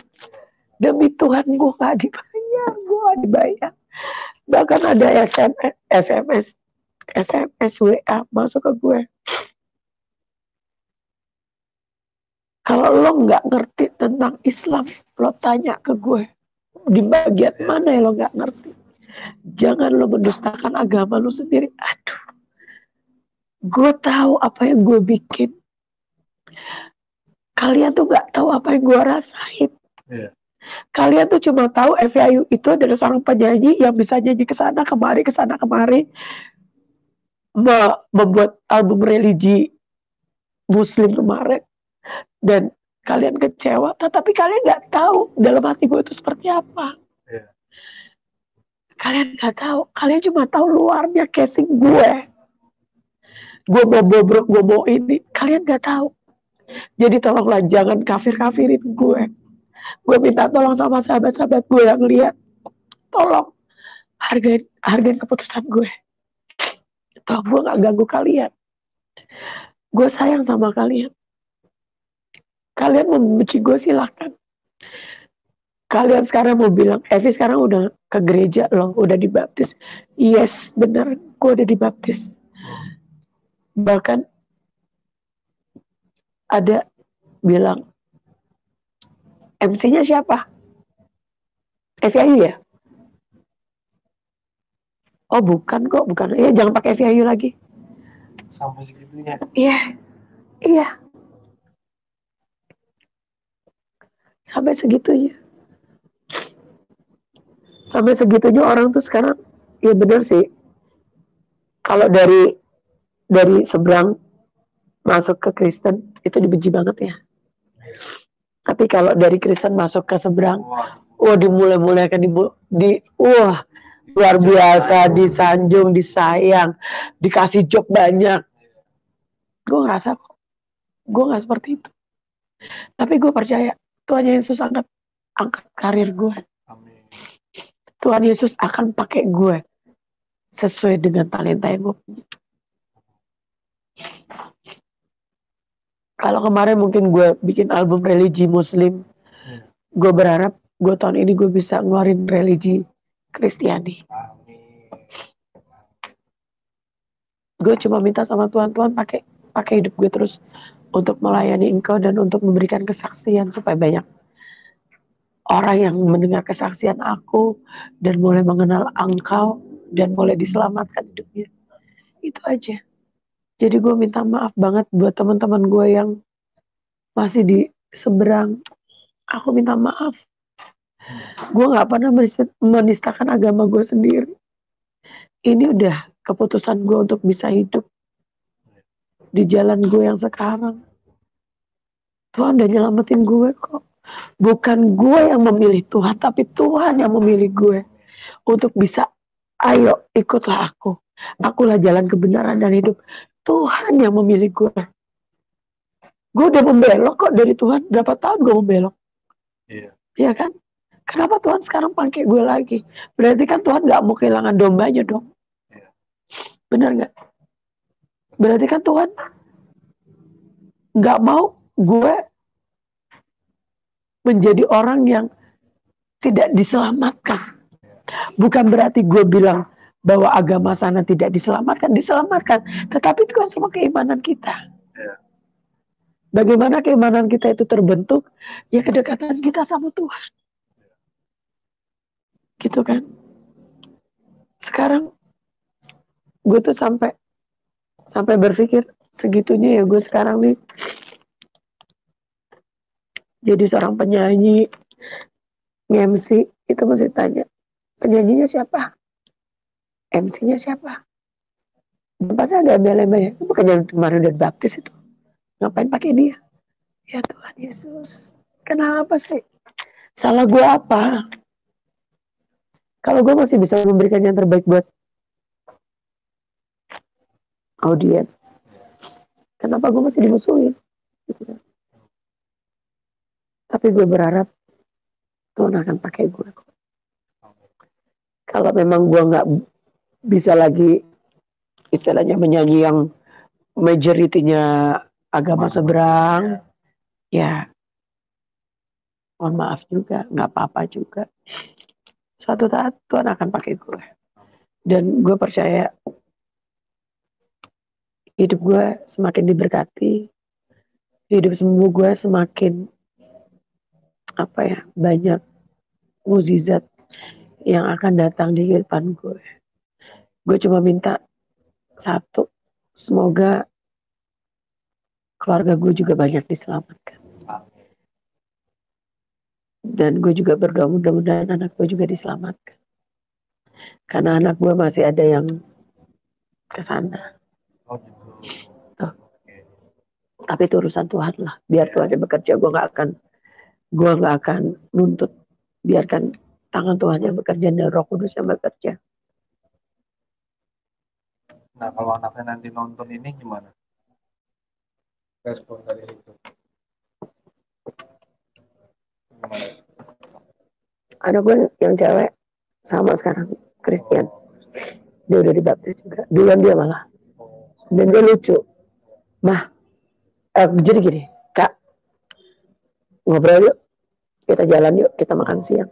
D: Demi Tuhan gue nggak dibayar. Gue nggak dibayar. Bahkan ada SMS, WA masuk ke gue. Kalau lo nggak ngerti tentang Islam, lo tanya ke gue. Di bagian mana yang lo nggak ngerti? Jangan lo mendustakan agama lo sendiri. Aduh, gue tahu apa yang gue bikin. Kalian tuh nggak tahu apa yang gue rasain. Kalian tuh cuma tahu Evi Ayu itu adalah seorang penyanyi yang bisa nyanyi kesana kemari, membuat album religi Muslim kemarin, dan kalian kecewa. Tapi kalian nggak tahu dalam hati gue itu seperti apa. Kalian nggak tahu, kalian cuma tahu luarnya casing gue mau bobrok, gue mau ini. Kalian nggak tahu. Jadi tolonglah jangan kafir-kafirin gue. Gue minta tolong sama sahabat-sahabat gue yang lihat. Tolong hargain keputusan gue. Toh gue nggak ganggu kalian. Gue sayang sama kalian. Kalian mau membenci gue silahkan. Kalian sekarang mau bilang, Evi sekarang udah ke gereja loh, udah dibaptis. Yes, bener, gue udah dibaptis. Bahkan ada bilang, MC-nya siapa? Evi Ayu ya? Oh bukan kok, bukan. Ya jangan pakai Evi Ayu lagi.
C: Sampai segitunya.
D: Iya. Sampai segitunya. Sampai segitunya orang tuh sekarang, ya benar sih. Kalau dari seberang masuk ke Kristen, itu dibenci banget ya. Tapi kalau dari Kristen masuk ke seberang, dimulai-mulaikan, luar biasa, disanjung, disayang, dikasih job banyak. Gue ngerasa, gue gak seperti itu. Tapi gue percaya, Tuhan Yesus angkat karir gue. Tuhan Yesus akan pakai gue sesuai dengan talenta yang gue punya. Kalau kemarin mungkin gue bikin album religi Muslim, gue berharap gue tahun ini gue bisa ngeluarin religi Kristiani. Gue cuma minta sama Tuhan pakai hidup gue terus untuk melayani Engkau dan untuk memberikan kesaksian supaya banyak orang yang mendengar kesaksian aku dan mulai mengenal Engkau dan mulai diselamatkan hidupnya. Itu aja. Jadi gue minta maaf banget buat teman-teman gue yang masih di seberang. Aku minta maaf. Gue gak pernah menistakan agama gue sendiri. Ini udah keputusan gue untuk bisa hidup di jalan gue yang sekarang. Tuhan udah nyelamatin gue kok. Bukan gue yang memilih Tuhan, tapi Tuhan yang memilih gue untuk bisa, ayo ikutlah aku. Akulah jalan kebenaran dan hidup. Tuhan yang memilih gue. Gue udah membelok kok dari Tuhan. Berapa tahun gue membelok? Iya kan? Kenapa Tuhan sekarang pakai gue lagi? Berarti kan Tuhan gak mau kehilangan dombanya dong. Benar gak? Berarti kan Tuhan gak mau gue menjadi orang yang tidak diselamatkan. Bukan berarti gue bilang bahwa agama sana tidak diselamatkan. Tetapi itu kan semua keimanan kita. Bagaimana keimanan kita itu terbentuk? Ya kedekatan kita sama Tuhan. Gitu kan? Sekarang gue tuh sampai berpikir segitunya ya gue sekarang nih jadi seorang penyanyi, nge-MC, itu mesti tanya, penyanyinya siapa? MC-nya siapa? Dan pasti ada embel-embel ya, bukan yang kemarin udah baptis itu. Ngapain pakai dia? Ya Tuhan Yesus, kenapa sih? Salah gue apa? Kalau gue masih bisa memberikan yang terbaik buat audiens, kenapa gue masih dimusuhin? Gitu kan. Tapi gue berharap Tuhan akan pakai gue. Kalau memang gue nggak bisa lagi istilahnya menyanyi yang majoritinya agama seberang, ya mohon maaf juga, nggak apa-apa juga. Suatu saat Tuhan akan pakai gue. Dan gue percaya hidup gue semakin diberkati, hidup semua gue semakin banyak mukjizat yang akan datang di kehidupan gue. Gue cuma minta satu, semoga keluarga gue juga banyak diselamatkan. Dan gue juga berdoa mudah-mudahan anak gue juga diselamatkan. Karena anak gue masih ada yang ke sana. Tuh. Tapi itu urusan Tuhan lah. Biar Tuhan yang bekerja, gue nggak akan nuntut. Biarkan tangan Tuhan yang bekerja dan Roh Kudus yang bekerja.
C: Nah, kalau anaknya nanti nonton ini gimana? Respon dari situ. Gimana?
D: Anak gue yang cewek sama sekarang Kristen. Dia udah dibaptis juga. Duluan dia malah. Dan dia lucu. Jadi gini, Kak, ngobrol yuk. Kita jalan yuk, kita makan siang.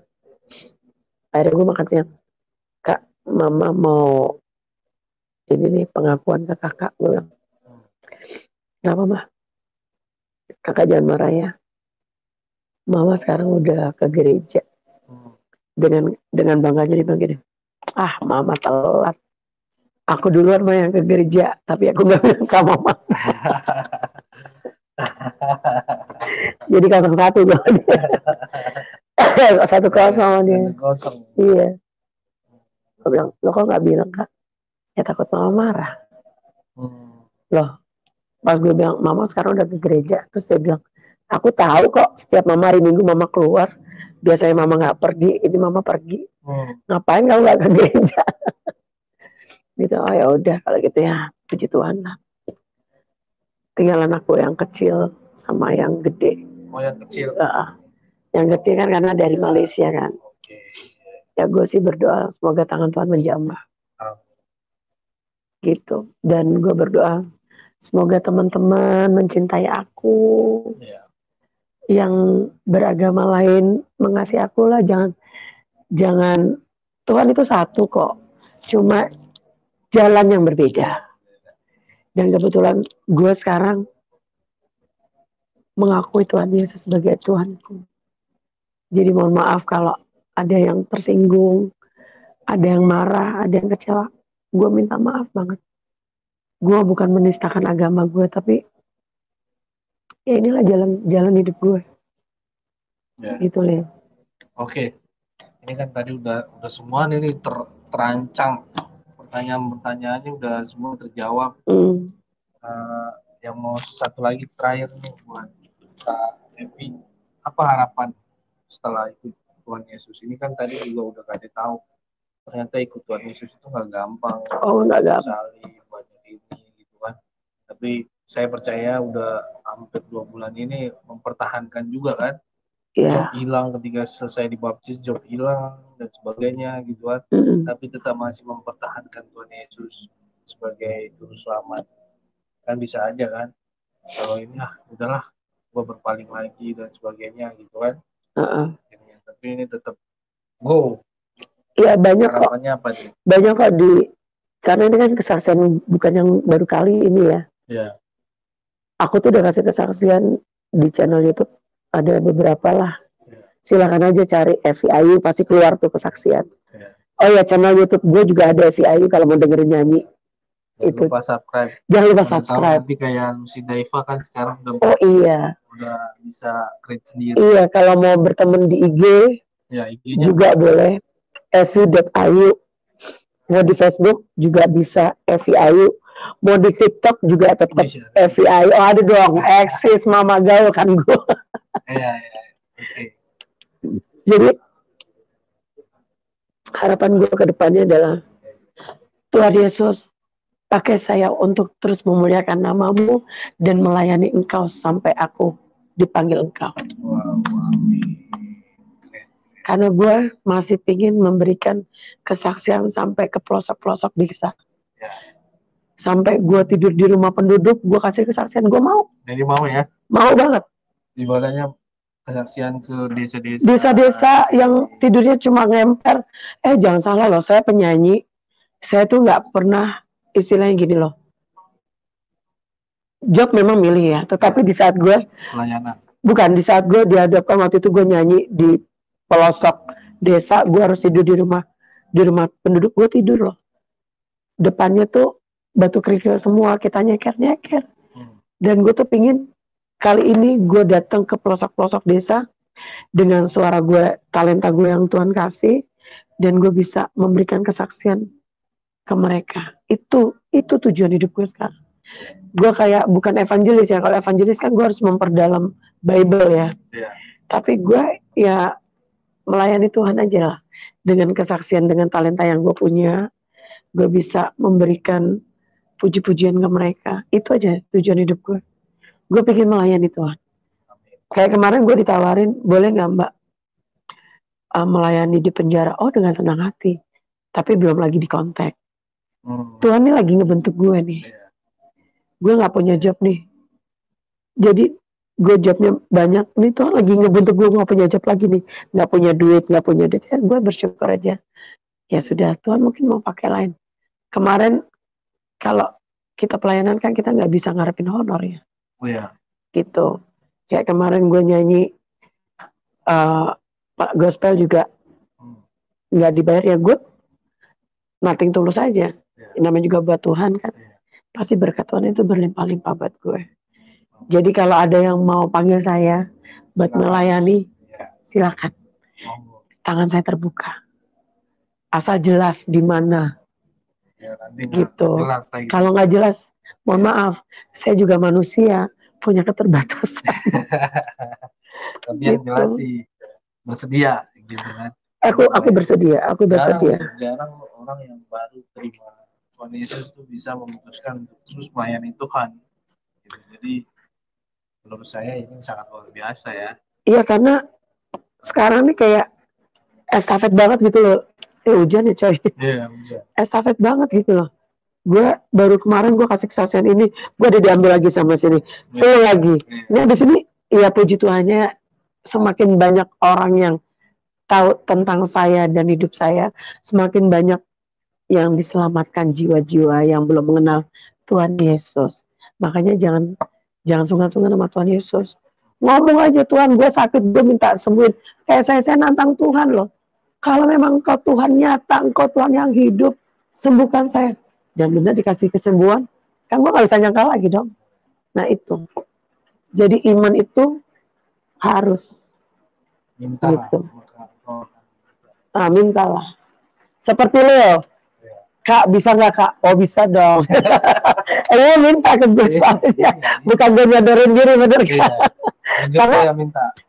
D: Akhirnya gue makan siang. Kak, mama mau ini nih pengakuan ke kakak. Gue bilang, kenapa mah? Kakak jangan marah ya. Mama sekarang udah ke gereja. Dengan bangganya dia bilang gini, mama telat. Aku duluan mah yang ke gereja, tapi aku gak bilang sama mama. Jadi 0-1 gue. 1-0 sama dia. Iya. Gue bilang, lo kok gak bilang Kak? Ya takut mama marah. Loh, pas gue bilang mama sekarang udah ke gereja, terus dia bilang, aku tahu kok setiap mama hari Minggu mama keluar, biasanya mama gak pergi, ini mama pergi. Ngapain kamu gak ke gereja? Gitu. Oh ya udah kalau gitu ya, puji Tuhan lah. Tinggal anakku yang kecil sama yang gede.
C: Oh, yang kecil.
D: Yang gede kan karena dari Malaysia kan. Ya gue sih berdoa semoga tangan Tuhan menjamah. Gitu. Dan gue berdoa semoga teman-teman mencintai aku. Yang beragama lain mengasihi aku lah. Jangan Tuhan itu satu kok. Cuma jalan yang berbeda. Dan kebetulan gue sekarang mengakui Tuhan Yesus sebagai Tuhanku. Jadi mohon maaf kalau ada yang tersinggung, ada yang marah, ada yang kecewa. Gue minta maaf banget. Gue bukan menistakan agama gue, tapi ya inilah jalan hidup gue. Ya. Gitu Leo. Oke.
C: Ini kan tadi udah semua nih terancang. Pertanyaan-pertanyaannya udah semua terjawab. Yang mau satu lagi terakhir nih buat Kak Evi, apa harapan setelah ikut Tuhan Yesus? Ini kan tadi juga udah kasih tahu ternyata ikut Tuhan Yesus itu nggak gampang.
D: Nggak gampang.
C: Salib banyak ini gitu kan. Tapi saya percaya udah hampir 2 bulan ini mempertahankan juga kan. Job hilang ketika selesai dibaptis, job hilang dan sebagainya gitu kan. Tapi tetap masih mempertahankan Tuhan Yesus sebagai juru selamat. Kan bisa aja kan kalau ini udahlah gue berpaling lagi dan sebagainya gitu kan. Tapi ini tetap go. Iya banyak kok. Apa nih?
D: Banyak kok karena ini kan kesaksian bukan yang baru kali ini ya.
C: Iya.
D: Aku tuh udah kasih kesaksian di channel YouTube ada beberapa lah. Silakan aja cari Evi Ayu pasti keluar tuh kesaksian. Oh ya channel YouTube gue juga ada Evi Ayu kalau mau dengerin nyanyi.
C: Jangan lupa subscribe.
D: Jangan lupa subscribe.
C: Nanti kayak Lucy Daiva kan sekarang udah bisa create sendiri.
D: Iya, kalau mau berteman di IG juga boleh Evi.ayu. Mau di Facebook juga bisa Evi Ayu. mau di TikTok juga tetap FBI. Oh ada dong, eksis mama gaul kan gue.
C: Iya. Oke.
D: Jadi harapan gue ke depannya adalah Tuhan Yesus, pakai saya untuk terus memuliakan namamu dan melayani engkau sampai aku dipanggil engkau. Karena gue masih ingin memberikan kesaksian sampai ke pelosok-pelosok desa. Sampai gue tidur di rumah penduduk, gue kasih kesaksian, gue mau.
C: Jadi mau ya?
D: Mau banget.
C: Ibadahnya kesaksian ke desa-desa.
D: Desa-desa yang tidurnya cuma ngemper. Jangan salah loh, saya penyanyi. Saya tuh nggak pernah istilahnya gini loh. Job memang milih ya, tetapi di saat gue
C: pelayanan.
D: Bukan, di saat gue dihadapkan waktu itu gue nyanyi di pelosok desa, gue harus tidur di rumah penduduk, gue tidur loh. Depannya tuh batu kerikil semua, kita nyeker. Dan gue tuh pingin kali ini gue datang ke pelosok-pelosok desa dengan suara gue, talenta gue yang Tuhan kasih, dan gue bisa memberikan kesaksian ke mereka. Itu tujuan hidup gue sekarang. Gue kayak bukan evangelis ya. Kalau evangelis kan gue harus memperdalam Bible ya. Tapi gue ya melayani Tuhan aja lah. Dengan kesaksian, dengan talenta yang gue punya, gue bisa memberikan puji-pujian ke mereka. Itu aja tujuan hidup gue. Gue pengen melayani Tuhan. Kayak kemarin gue ditawarin, boleh nggak Mbak melayani di penjara? Oh, dengan senang hati. Tapi belum lagi dikontak. Tuhan ini lagi ngebentuk gue nih. Gue nggak punya job nih. Jadi gue jobnya banyak. Nih Tuhan lagi ngebentuk gue nggak punya job lagi nih. Nggak punya duit. Ya, gue bersyukur aja. Ya sudah, Tuhan mungkin mau pakai lain. Kemarin kalau kita pelayanan kan kita nggak bisa ngarepin honor ya.
C: Oh ya.
D: Gitu. Kayak kemarin gue nyanyi gospel juga nggak dibayar ya, good. Nothing tulus aja. Namanya juga buat Tuhan kan. Pasti berkat Tuhan itu berlimpah-limpah buat gue. Jadi kalau ada yang mau panggil saya buat melayani, silakan. Tangan saya terbuka. Asal jelas di mana. Gitu. Kalau nggak jelas, mohon maaf, saya juga manusia, punya keterbatasan.
C: Tapi yang jelas sih bersedia, gitu kan.
D: Aku bersedia.
C: Jarang orang yang baru terima Tuhan Yesus itu bisa memutuskan untuk terus melayani Tuhan. Gitu. Jadi menurut saya ini sangat luar biasa ya. Iya, karena
D: sekarang nih kayak estafet banget gitu loh. Hujan ya coy.
C: Iya, hujan.
D: Estafet banget gitu loh. Gue baru kemarin gue kasih kesaksian ini, gue udah diambil lagi sama sini. Lagi. Nah di sini ya puji Tuhannya semakin banyak orang yang tahu tentang saya dan hidup saya, semakin banyak yang diselamatkan jiwa-jiwa yang belum mengenal Tuhan Yesus. Makanya jangan sungkan-sungkan sama Tuhan Yesus. Ngomong aja, Tuhan gue sakit, gue minta sembuhin. Kayak saya nantang Tuhan loh. Kalau memang Engkau Tuhan nyata, Engkau Tuhan yang hidup, sembuhkan saya. Dan benar dikasih kesembuhan, kan gue gak bisa nyangka lagi dong. Nah itu. Jadi iman itu harus.
C: Minta.
D: Gitu. Mintalah. Seperti lo. Kak, bisa nggak Kak? Oh bisa dong. Minta ke gue soalnya. Bukan gue nyodorin diri, bener Kak.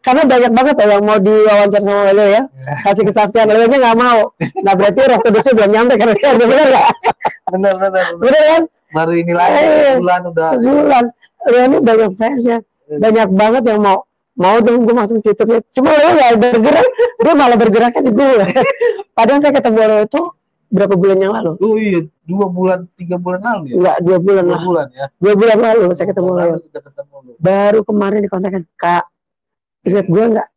D: Karena banyak banget ya yang mau diwawancara sama lo ya. Kasih kesaksian, lo aja nggak mau. Nah berarti Roh Kudusnya belum nyampe karena dia bener nggak?
C: Bener
D: kan?
C: Baru ini lagi sebulan udah.
D: Sebulan. Lo ini banyak fansnya. Banyak banget yang mau dong gue masuk YouTube-nya. Cuma lo nggak bergerak, dia malah bergeraknya di gue. Padahal saya ketemu lo itu berapa bulan yang lalu?
C: Oh iya, 2 bulan, 3 bulan lalu ya?
D: Enggak, 2 bulan lah.
C: 2 bulan ya?
D: 2 bulan lalu saya ketemu lo. Baru kemarin dikontakkan, Kak, ingat gue nggak?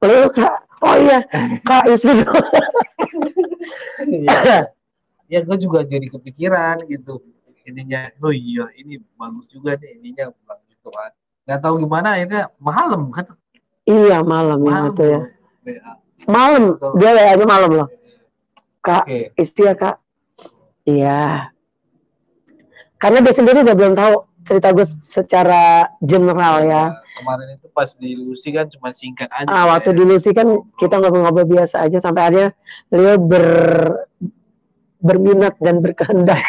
D: Lo Kak, oh iya, Kak istri lo.
C: Ya gue juga jadi kepikiran gitu. Ininya, oh iya, ini bagus juga nih, ininya bagus gitu kan. Nggak tahu gimana, akhirnya malam kan?
D: Iya, malam ya itu ya. Malam, dia aja malam loh. Kak, istri ya Kak. Iya. Karena dia sendiri udah belum tahu cerita gue secara general ya.
C: Kemarin itu pas di Lucy kan cuma singkat aja.
D: Waktu di Lucy kan kita ngobrol-ngobrol biasa aja sampai akhirnya beliau berminat dan berkehendak.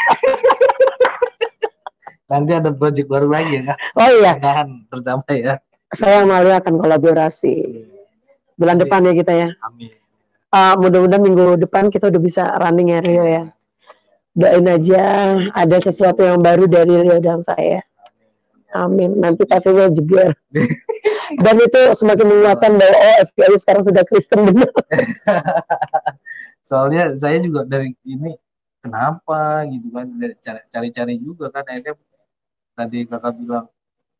C: Nanti ada project baru lagi ya Kak?
D: Oh iya.
C: Mudah-mudahan tercapai ya.
D: Saya malu akan kolaborasi bulan depan ya kita ya.
C: Amin.
D: Mudah-mudahan minggu depan kita udah bisa running ya Rio ya. Doain aja ada sesuatu yang baru dari Rio dan saya. Amin. Nanti pastinya juga. Dan itu semakin menguatkan bahwa FPI sekarang sudah Kristen benar.
C: Soalnya saya juga dari ini kenapa gitu kan, cari-cari juga kan, akhirnya tadi kakak bilang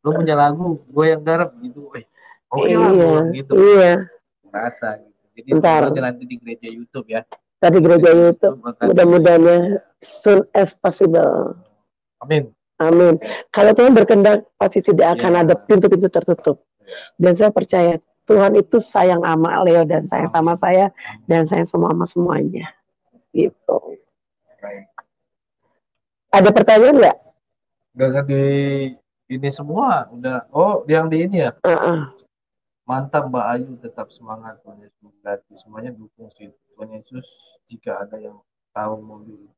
C: lo punya lagu gue yang garap gitu, oke lah gitu.
D: Iya.
C: Rasa gitu. Jadi ntar nanti di gereja YouTube ya.
D: Tadi gereja YouTube. Mudah-mudahan soon as possible.
C: Amin.
D: Amin. Kalau Tuhan berkehendak pasti tidak akan ada pintu-pintu tertutup. Dan saya percaya Tuhan itu sayang sama Leo dan sayang sama saya dan sayang sama semuanya. Gitu. Ada pertanyaan nggak?
C: Udah di ini semua udah. Oh, yang di ini ya. Mantap Mbak Ayu, tetap semangat, Tuhan Yesus memberkati. Semuanya dukung sih Tuhan Yesus. Jika ada yang tahu mobil,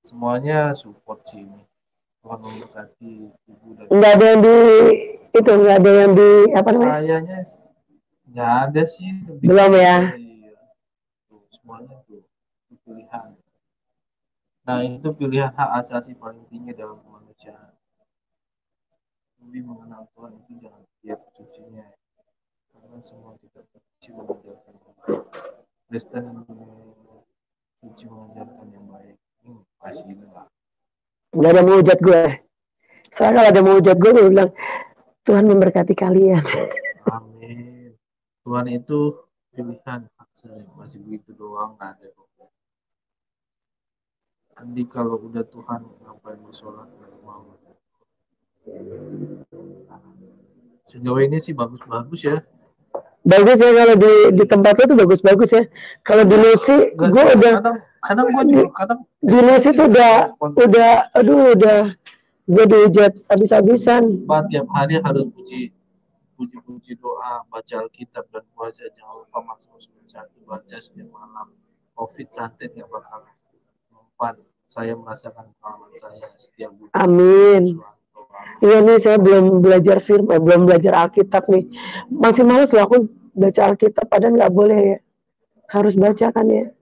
C: semuanya support sini. Tuhan memberkati ibu dan
D: nggak ada yang di itu, nggak ada yang di apa namanya?
C: Kayaknya nggak ada sih.
D: Belum ya.
C: Tuh, semuanya tuh pilihan. Nah itu pilihan hak asasi paling tinggi dalam kemanusiaan. Lebih mengenal Tuhan itu jangan tiap cucinya, karena semua kita suci mengajarkan yang baik. Kristen suci mengajarkan yang baik. Masih inilah.
D: Nggak ada mau hujat gue. Soalnya kalau ada mau hujat gue bilang Tuhan memberkati kalian.
C: Amin. Tuhan itu pilihan hak saya, masih begitu doang, nggak ada. Nanti kalau udah Tuhan ngapain bersolat nggak mau. Sejauh ini sih bagus-bagus ya.
D: Bagus ya kalau di tempat lo tuh bagus-bagus ya. Kalau di Nusi, gue udah
C: kadang gue juga kadang
D: di Nusi tuh udah gue dihujat habis-habisan.
C: Tiap hari harus puji doa, baca Alkitab dan puasa, jangan lupa Mazmur 91 baca setiap malam. Covid santet nggak bakal mempan. Saya merasakan pengalaman saya setiap bulan.
D: Amin. Iya nih saya belum belajar firman, belum belajar Alkitab nih. Masih males loh aku baca Alkitab, padahal nggak boleh ya. Harus baca kan ya.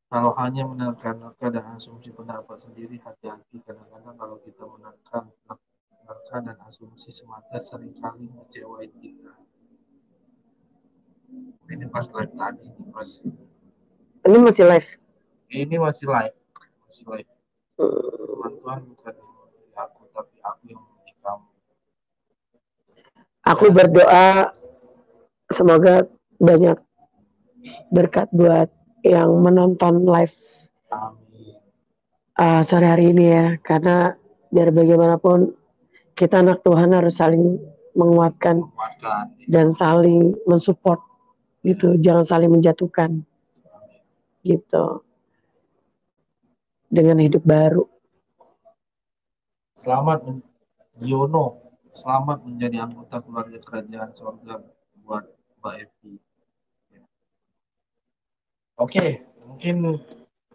C: Kalau hanya menerka-nerka dan asumsi pendapat sendiri, hati-hati. Kadang-kadang kalau kita menerka dan asumsi semata seringkali mengecewain kita. Ini pas live tadi, ini masih live. Ini masih live. Tuhan bukan aku, tapi aku yang memilih kamu.
D: Aku berdoa semoga banyak berkat buat yang menonton live sore hari ini ya, karena biar bagaimanapun kita anak Tuhan harus saling menguatkan dan saling mensupport gitu, jangan saling menjatuhkan gitu dengan hidup baru.
C: Selamat Yono, selamat menjadi anggota keluarga kerajaan surga buat Mbak Evi. Oke, mungkin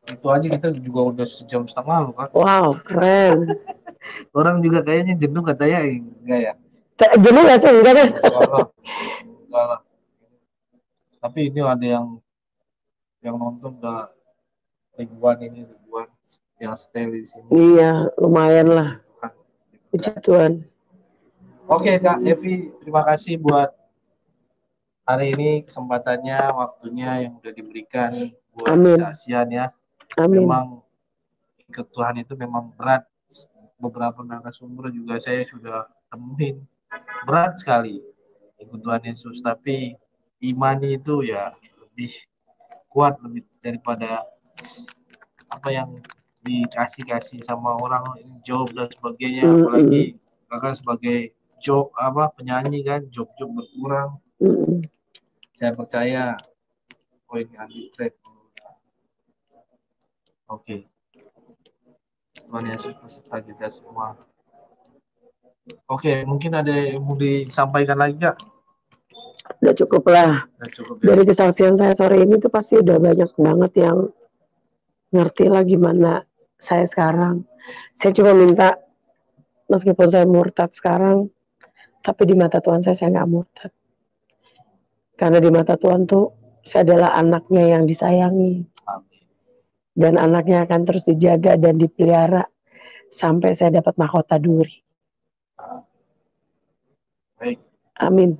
C: itu aja, kita juga udah sejam setengah loh Kak.
D: Wow, keren.
C: Orang juga kayaknya jenuh katanya, enggak ya?
D: Jenuh nggak sih? Enggak kan?
C: Enggak lah. Tapi ini ada yang nonton udah ribuan yang stay di sini.
D: Iya, lumayan lah. Puji Tuhan.
C: Oke Kak Evi, terima kasih buat hari ini, kesempatannya, waktunya yang udah diberikan buat kesaksian ya.
D: Amin.
C: Memang ikut Tuhan itu memang berat. Beberapa narasumber juga saya sudah temuin, berat sekali ikut Tuhan Yesus, tapi iman itu ya lebih kuat, lebih daripada apa yang dikasih sama orang, job dan sebagainya. Apalagi kakak sebagai job penyanyi kan, job berkurang. Saya percaya ini anti trade. Oke. Tuhan Yesus beserta kita semua. Oke, mungkin ada yang mau disampaikan lagi Kak?
D: Udah cukup lah.
C: Ya.
D: Dari kesaksian saya sore ini tuh pasti udah banyak banget yang ngerti lah gimana saya sekarang. Saya cuma minta, meskipun saya murtad sekarang, tapi di mata Tuhan saya nggak murtad. Karena di mata Tuhan tuh saya adalah anaknya yang disayangi.
C: Amin.
D: Dan anaknya akan terus dijaga dan dipelihara sampai saya dapat mahkota duri.
C: Baik.
D: Amin.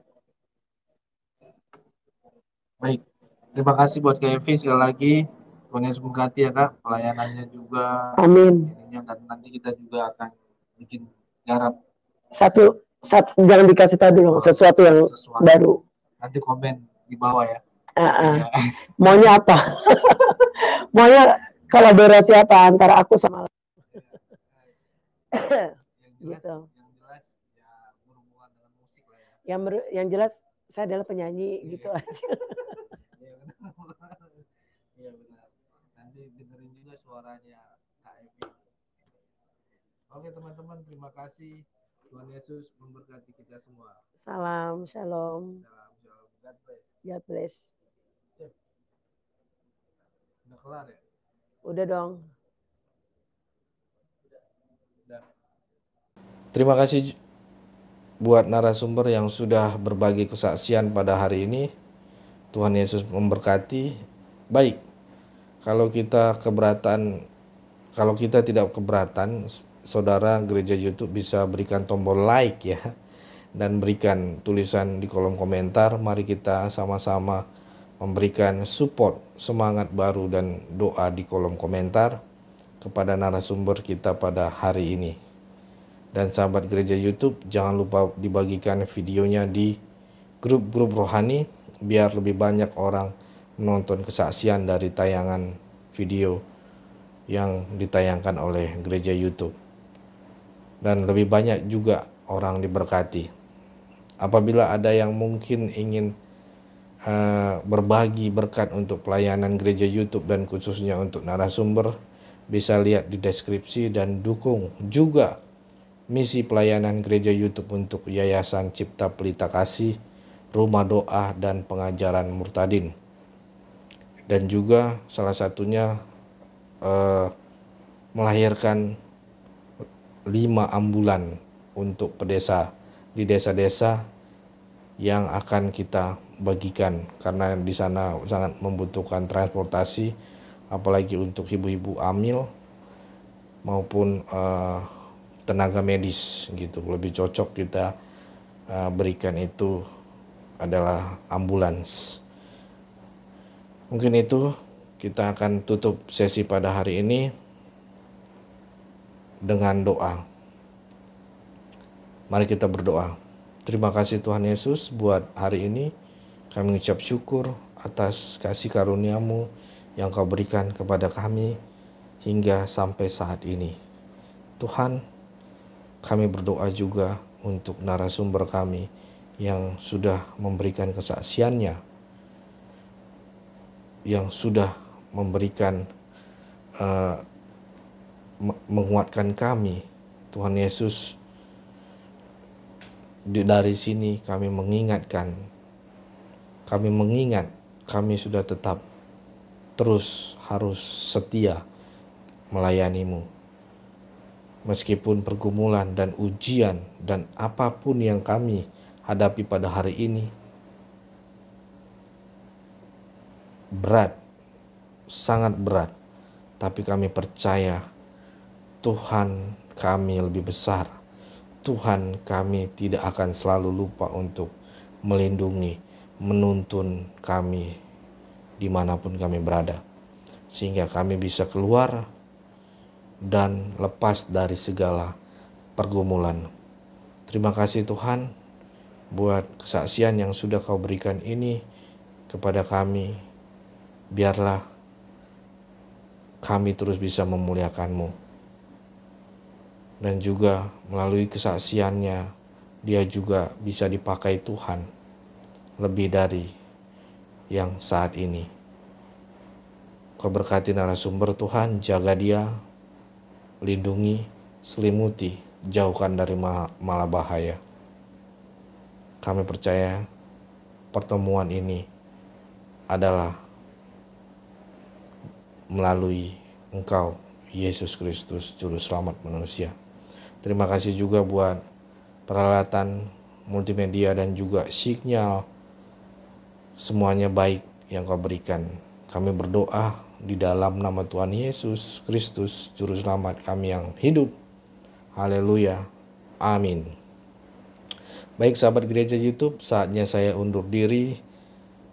C: Baik. Terima kasih buat Kak Evi sekali lagi. Tuhan Yesus memberkati ya Kak, pelayanannya juga.
D: Amin.
C: Dan nanti kita juga akan bikin garap.
D: Satu jangan dikasih tahu dulu, sesuatu yang baru.
C: Nanti komen di bawah ya.
D: Ya. Maunya apa? Maunya kolaborasi apa antara aku sama gitu.
C: Yang jelas ya berhubungan dengan musik lah ya.
D: Yang jelas saya adalah penyanyi gitu aja.
C: Iya benar. Iya benar. Nanti dengerin juga suaranya Kak Evi. Oke teman-teman, terima kasih. Tuhan Yesus memberkati kita semua.
D: Salam, shalom.
C: Salam, shalom. God bless.
D: God bless.
C: Udah kelar ya?
D: Udah dong.
C: Udah.
B: Terima kasih buat narasumber yang sudah berbagi kesaksian pada hari ini. Tuhan Yesus memberkati. Baik, kalau kita tidak keberatan, saudara gereja YouTube bisa berikan tombol like ya, dan berikan tulisan di kolom komentar. Mari kita sama-sama memberikan support, semangat baru dan doa di kolom komentar kepada narasumber kita pada hari ini. Dan sahabat gereja YouTube, jangan lupa dibagikan videonya di grup-grup rohani biar lebih banyak orang menonton kesaksian dari tayangan video yang ditayangkan oleh gereja YouTube. Dan lebih banyak juga orang diberkati. Apabila ada yang mungkin ingin berbagi berkat untuk pelayanan gereja YouTube dan khususnya untuk narasumber, bisa lihat di deskripsi dan dukung juga misi pelayanan gereja YouTube untuk Yayasan Cipta Pelita Kasih, Rumah Doa dan Pengajaran Murtadin. Dan juga salah satunya melahirkan 5 ambulan untuk pedesa di desa-desa yang akan kita bagikan, karena di sana sangat membutuhkan transportasi, apalagi untuk ibu-ibu hamil maupun tenaga medis gitu. Lebih cocok kita berikan itu adalah ambulans. Mungkin itu kita akan tutup sesi pada hari ini dengan doa. Mari kita berdoa. Terima kasih Tuhan Yesus buat hari ini. Kami mengucap syukur atas kasih karunia-Mu yang Kau berikan kepada kami hingga sampai saat ini. Tuhan, kami berdoa juga untuk narasumber kami yang sudah memberikan kesaksiannya, yang sudah memberikan menguatkan kami. Tuhan Yesus, dari sini kami mengingat kami sudah tetap terus harus setia melayani-Mu. Meskipun pergumulan dan ujian dan apapun yang kami hadapi pada hari ini berat, sangat berat, tapi kami percaya Tuhan kami lebih besar. Tuhan kami tidak akan selalu lupa untuk melindungi, menuntun kami dimanapun kami berada, sehingga kami bisa keluar dan lepas dari segala pergumulan. Terima kasih Tuhan buat kesaksian yang sudah Kau berikan ini kepada kami. Biarlah kami terus bisa memuliakan-Mu. Dan juga melalui kesaksiannya, dia juga bisa dipakai Tuhan lebih dari yang saat ini. Kau berkati narasumber Tuhan, jaga dia, lindungi, selimuti, jauhkan dari malapetaka. Kami percaya pertemuan ini adalah melalui Engkau, Yesus Kristus, Juru Selamat manusia. Terima kasih juga buat peralatan multimedia dan juga sinyal. Semuanya baik yang Kau berikan. Kami berdoa di dalam nama Tuhan Yesus Kristus, Juru Selamat kami yang hidup. Haleluya. Amin. Baik sahabat gereja YouTube, saatnya saya undur diri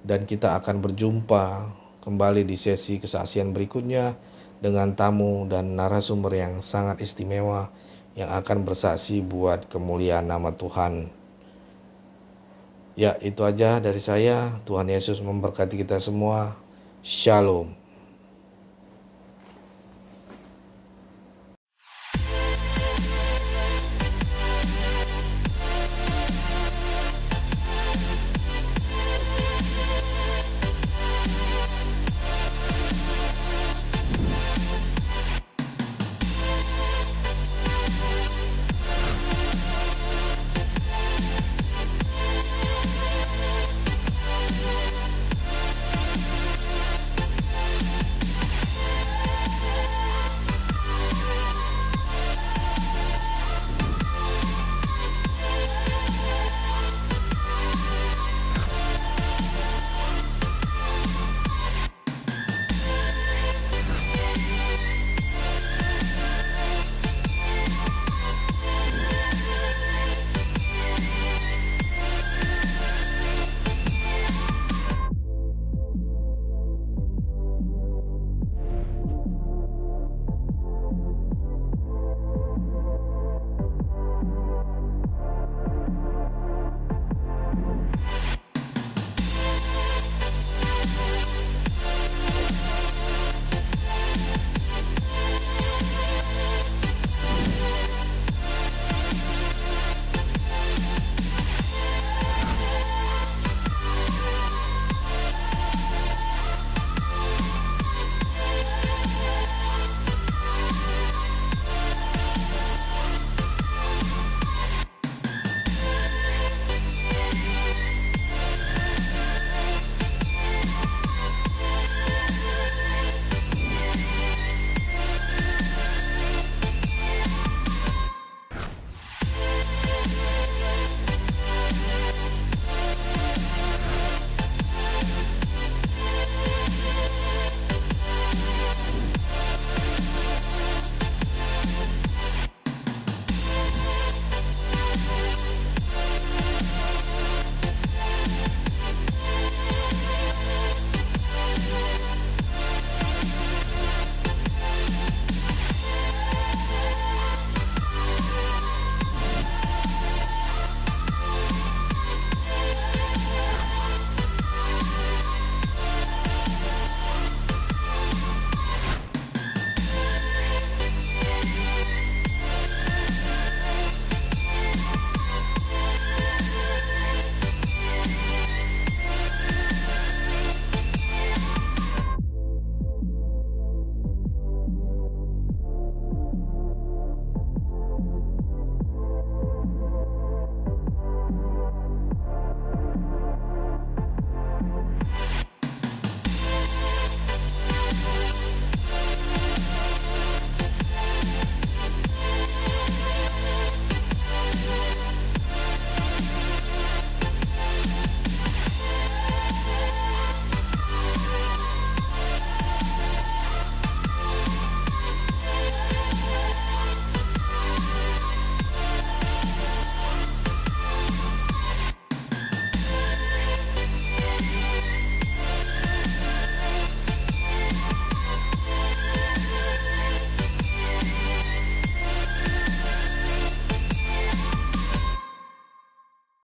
B: dan kita akan berjumpa kembali di sesi kesaksian berikutnya dengan tamu dan narasumber yang sangat istimewa yang akan bersaksi buat kemuliaan nama Tuhan. Ya, itu aja dari saya. Tuhan Yesus memberkati kita semua. Shalom.